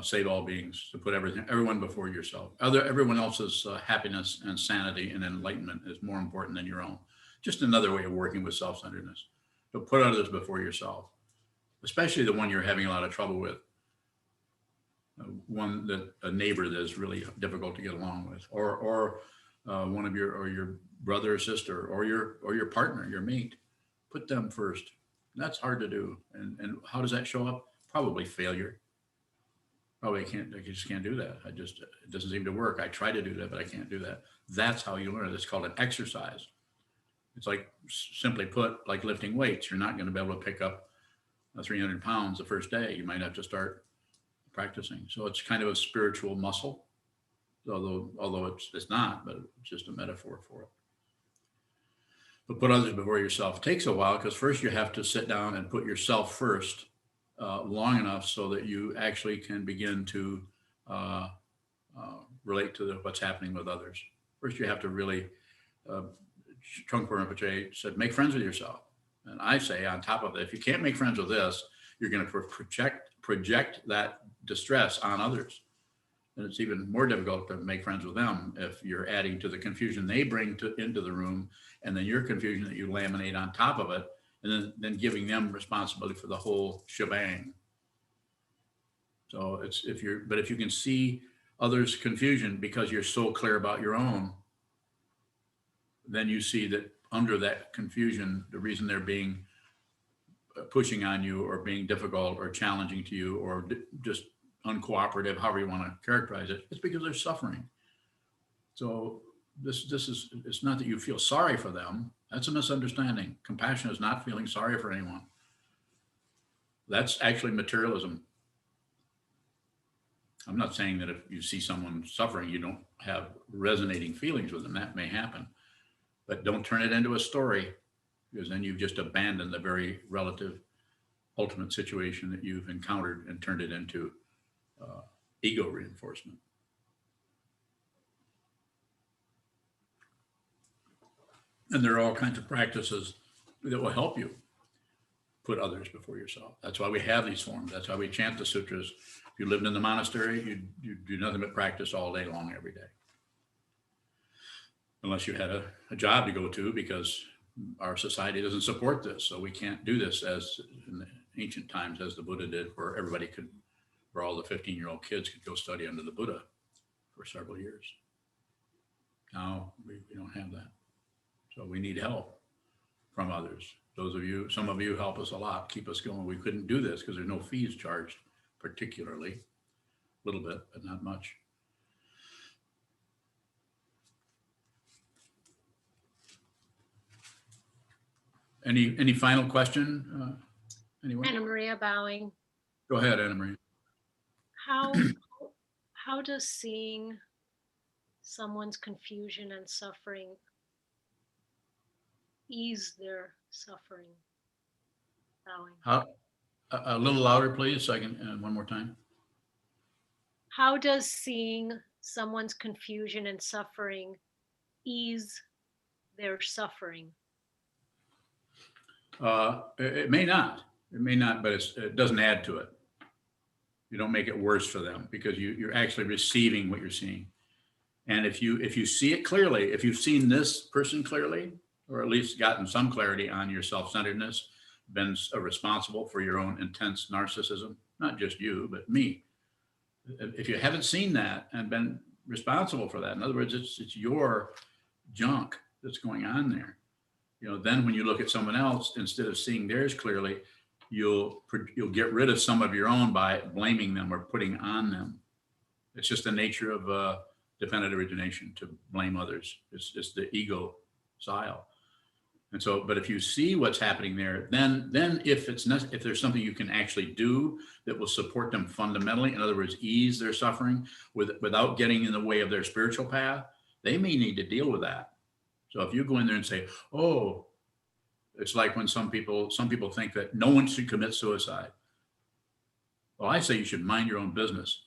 save all beings, to put everyone before yourself. Everyone else's happiness and sanity and enlightenment is more important than your own. Just another way of working with self-centeredness. To put others before yourself, especially the one you're having a lot of trouble with. One that a neighbor that is really difficult to get along with, or one of your brother or sister, or your partner, your mate. Put them first. That's hard to do. And how does that show up? Probably failure. Probably I just can't do that. It doesn't seem to work. I try to do that, but I can't do that. That's how you learn. It's called an exercise. It's like, simply put, like lifting weights. You're not going to be able to pick up 300 pounds the first day. You might have to start practicing. So it's kind of a spiritual muscle, although it's not, but it's just a metaphor for it. But put others before yourself. It takes a while, because first you have to sit down and put yourself first long enough so that you actually can begin to relate to what's happening with others. First you have to really, Trungpa Rinpoche said, make friends with yourself. And I say on top of it, if you can't make friends with this, you're going to project that distress on others. And it's even more difficult to make friends with them if you're adding to the confusion they bring into the room, and then your confusion that you laminate on top of it, and then giving them responsibility for the whole shebang. So if you can see others' confusion because you're so clear about your own, then you see that under that confusion, the reason they're being pushing on you or being difficult or challenging to you or just uncooperative, however you want to characterize it, it's because they're suffering. So it's not that you feel sorry for them. That's a misunderstanding. Compassion is not feeling sorry for anyone. That's actually materialism. I'm not saying that if you see someone suffering, you don't have resonating feelings with them. That may happen, but don't turn it into a story, because then you've just abandoned the very relative ultimate situation that you've encountered and turned it into ego reinforcement. And there are all kinds of practices that will help you put others before yourself. That's why we have these forms. That's why we chant the sutras. If you lived in the monastery, you do nothing but practice all day long, every day. Unless you had a job to go to, because our society doesn't support this. So we can't do this as in the ancient times, as the Buddha did, where where all the 15-year-old kids could go study under the Buddha for several years. Now we don't have that. So we need help from others. Some of you help us a lot, keep us going. We couldn't do this because there's no fees charged, particularly. A little bit, but not much. Any final question? Anyone? Anna Maria bowing. Go ahead, Anna Maria. How does seeing someone's confusion and suffering ease their suffering? Bowing. A little louder, please, so I can, one more time. How does seeing someone's confusion and suffering ease their suffering? It may not. It may not, but it doesn't add to it. You don't make it worse for them because you're actually receiving what you're seeing. And if you see it clearly, if you've seen this person clearly, or at least gotten some clarity on your self-centeredness, been responsible for your own intense narcissism, not just you, but me. If you haven't seen that and been responsible for that, in other words, it's your junk that's going on there. Then when you look at someone else, instead of seeing theirs clearly, you'll get rid of some of your own by blaming them or putting on them. It's just the nature of dependent origination to blame others. It's just the ego style. And so, but if you see what's happening there, then if there's something you can actually do that will support them fundamentally, in other words, ease their suffering without getting in the way of their spiritual path, they may need to deal with that. So if you go in there and say, oh, it's like when some people think that no one should commit suicide. Well, I say you should mind your own business.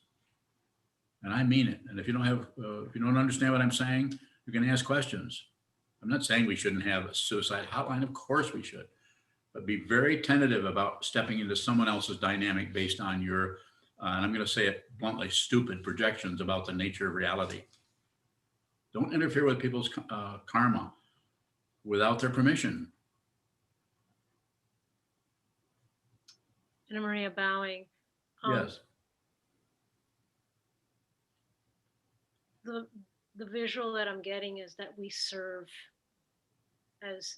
And I mean it. And if you don't understand what I'm saying, you can ask questions. I'm not saying we shouldn't have a suicide hotline. Of course we should. But be very tentative about stepping into someone else's dynamic based on your, and I'm going to say it bluntly, stupid projections about the nature of reality. Don't interfere with people's karma without their permission. Anna Maria bowing. Yes. The visual that I'm getting is that we serve as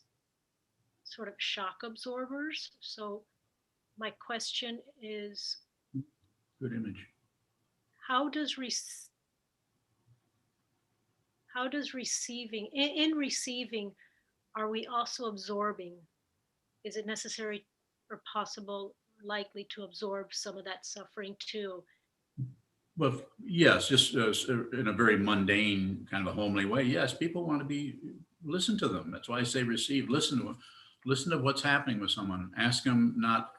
sort of shock absorbers. So my question is, good image. How does receiving, in receiving, are we also absorbing? Is it necessary or possible, likely to absorb some of that suffering too? Well, yes, just in a very mundane, kind of a homely way. Yes, people want to be, listen to them. That's why I say receive, listen to them. Listen to what's happening with someone. Ask them, not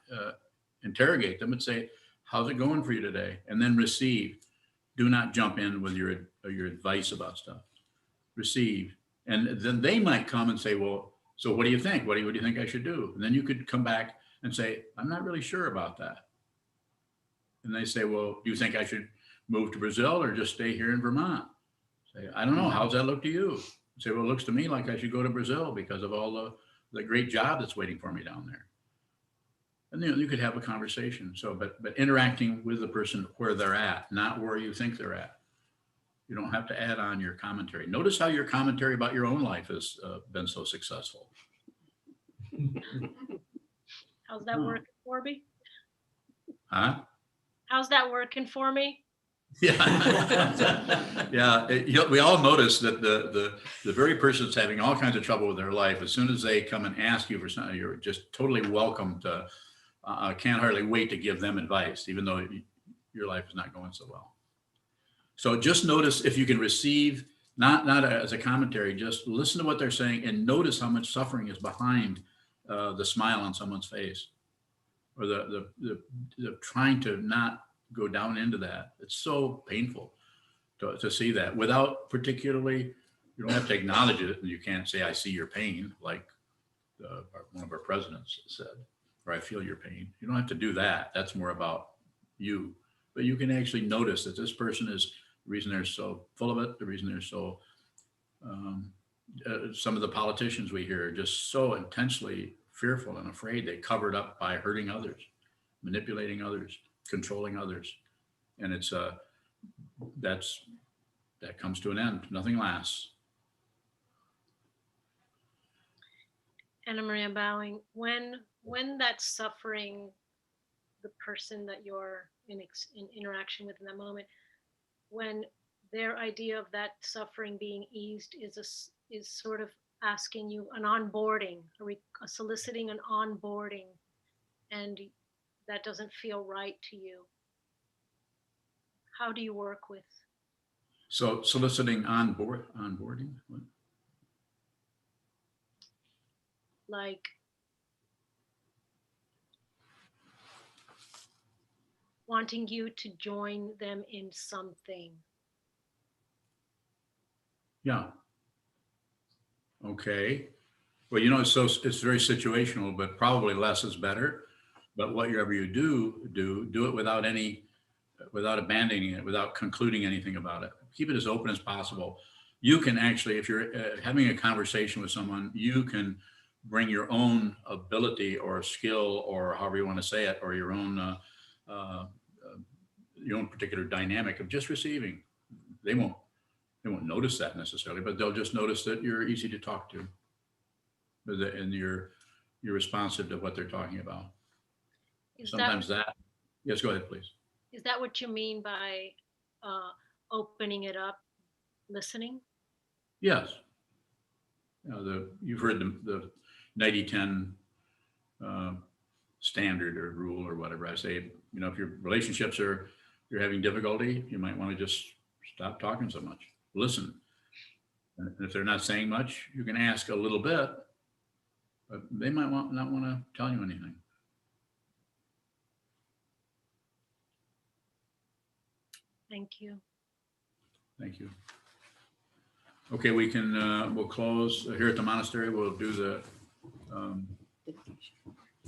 interrogate them, and say, how's it going for you today? And then receive. Do not jump in with your advice about stuff. Receive. And then they might come and say, well, so what do you think? What do you think I should do? And then you could come back and say, I'm not really sure about that. And they say, well, do you think I should move to Brazil or just stay here in Vermont? Say, I don't know. How's that look to you? Say, well, it looks to me like I should go to Brazil because of all the great job that's waiting for me down there. And you could have a conversation. So, but interacting with the person where they're at, not where you think they're at. You don't have to add on your commentary. Notice how your commentary about your own life has been so successful. How's that working for me? Huh? How's that working for me? Yeah, yeah. We all notice that the very person that's having all kinds of trouble with their life, as soon as they come and ask you for something, you're just totally welcome to. Can't hardly wait to give them advice, even though your life is not going so well. So just notice if you can receive, not as a commentary, just listen to what they're saying and notice how much suffering is behind the smile on someone's face, or the trying to not go down into that. It's so painful to see that without particularly, you don't have to acknowledge it, and you can't say, I see your pain, like one of our presidents said, or I feel your pain. You don't have to do that. That's more about you. But you can actually notice that this person is, the reason they're so full of it, the reason they're so, some of the politicians we hear are just so intensely fearful and afraid. They cover it up by hurting others, manipulating others, controlling others. And it's that comes to an end. Nothing lasts. Anna Maria bowing. When that suffering, the person that you're in interaction with in that moment, when their idea of that suffering being eased is sort of asking you an onboarding, soliciting an onboarding, and that doesn't feel right to you? How do you work with? So soliciting onboarding? What? Like wanting you to join them in something. Yeah. Okay. Well, you know, it's very situational, but probably less is better. But whatever you do it without abandoning it, without concluding anything about it. Keep it as open as possible. You can actually, if you're having a conversation with someone, you can bring your own ability or skill, or however you want to say it, or your own particular dynamic of just receiving. They won't notice that necessarily, but they'll just notice that you're easy to talk to, and you're responsive to what they're talking about. Sometimes that, yes, go ahead, please. Is that what you mean by opening it up, listening? Yes. You've heard the 90-10 standard or rule or whatever. I say, you know, if your relationships you're having difficulty, you might want to just stop talking so much. Listen. And if they're not saying much, you can ask a little bit, but they might not want to tell you anything. Thank you. Thank you. Okay, we'll close here at the monastery. We'll do the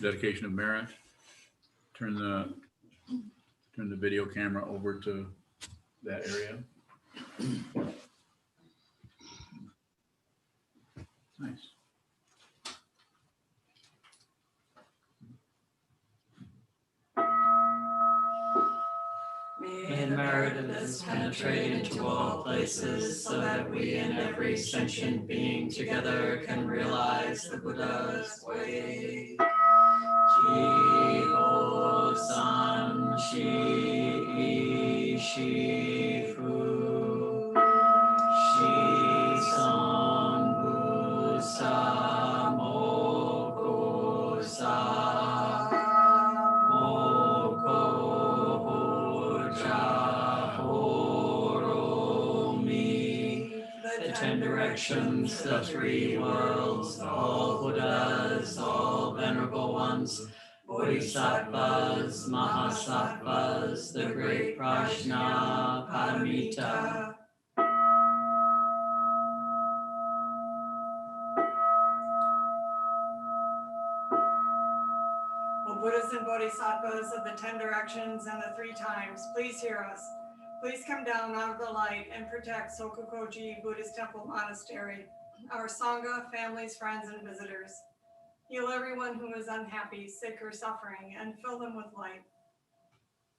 dedication of merit. Turn the video camera over to that area. Nice. May the merit of this penetrate into all places, so that we in every sentient being together can realize the Buddha's way. Ji-ho-san, shi-i-shi-fu, shi-san-bu-sa-mo-ko-sa. The 10 directions, the 3 worlds, all Buddhas, all venerable ones, Bodhisattvas, Mahasattvas, the great Prajna Paramita. Buddhas and Bodhisattvas of the 10 directions and the 3 times, please hear us. Please come down out of the light and protect Sokukoji Buddhist Temple Monastery, our Sangha, families, friends, and visitors. Heal everyone who is unhappy, sick, or suffering, and fill them with light.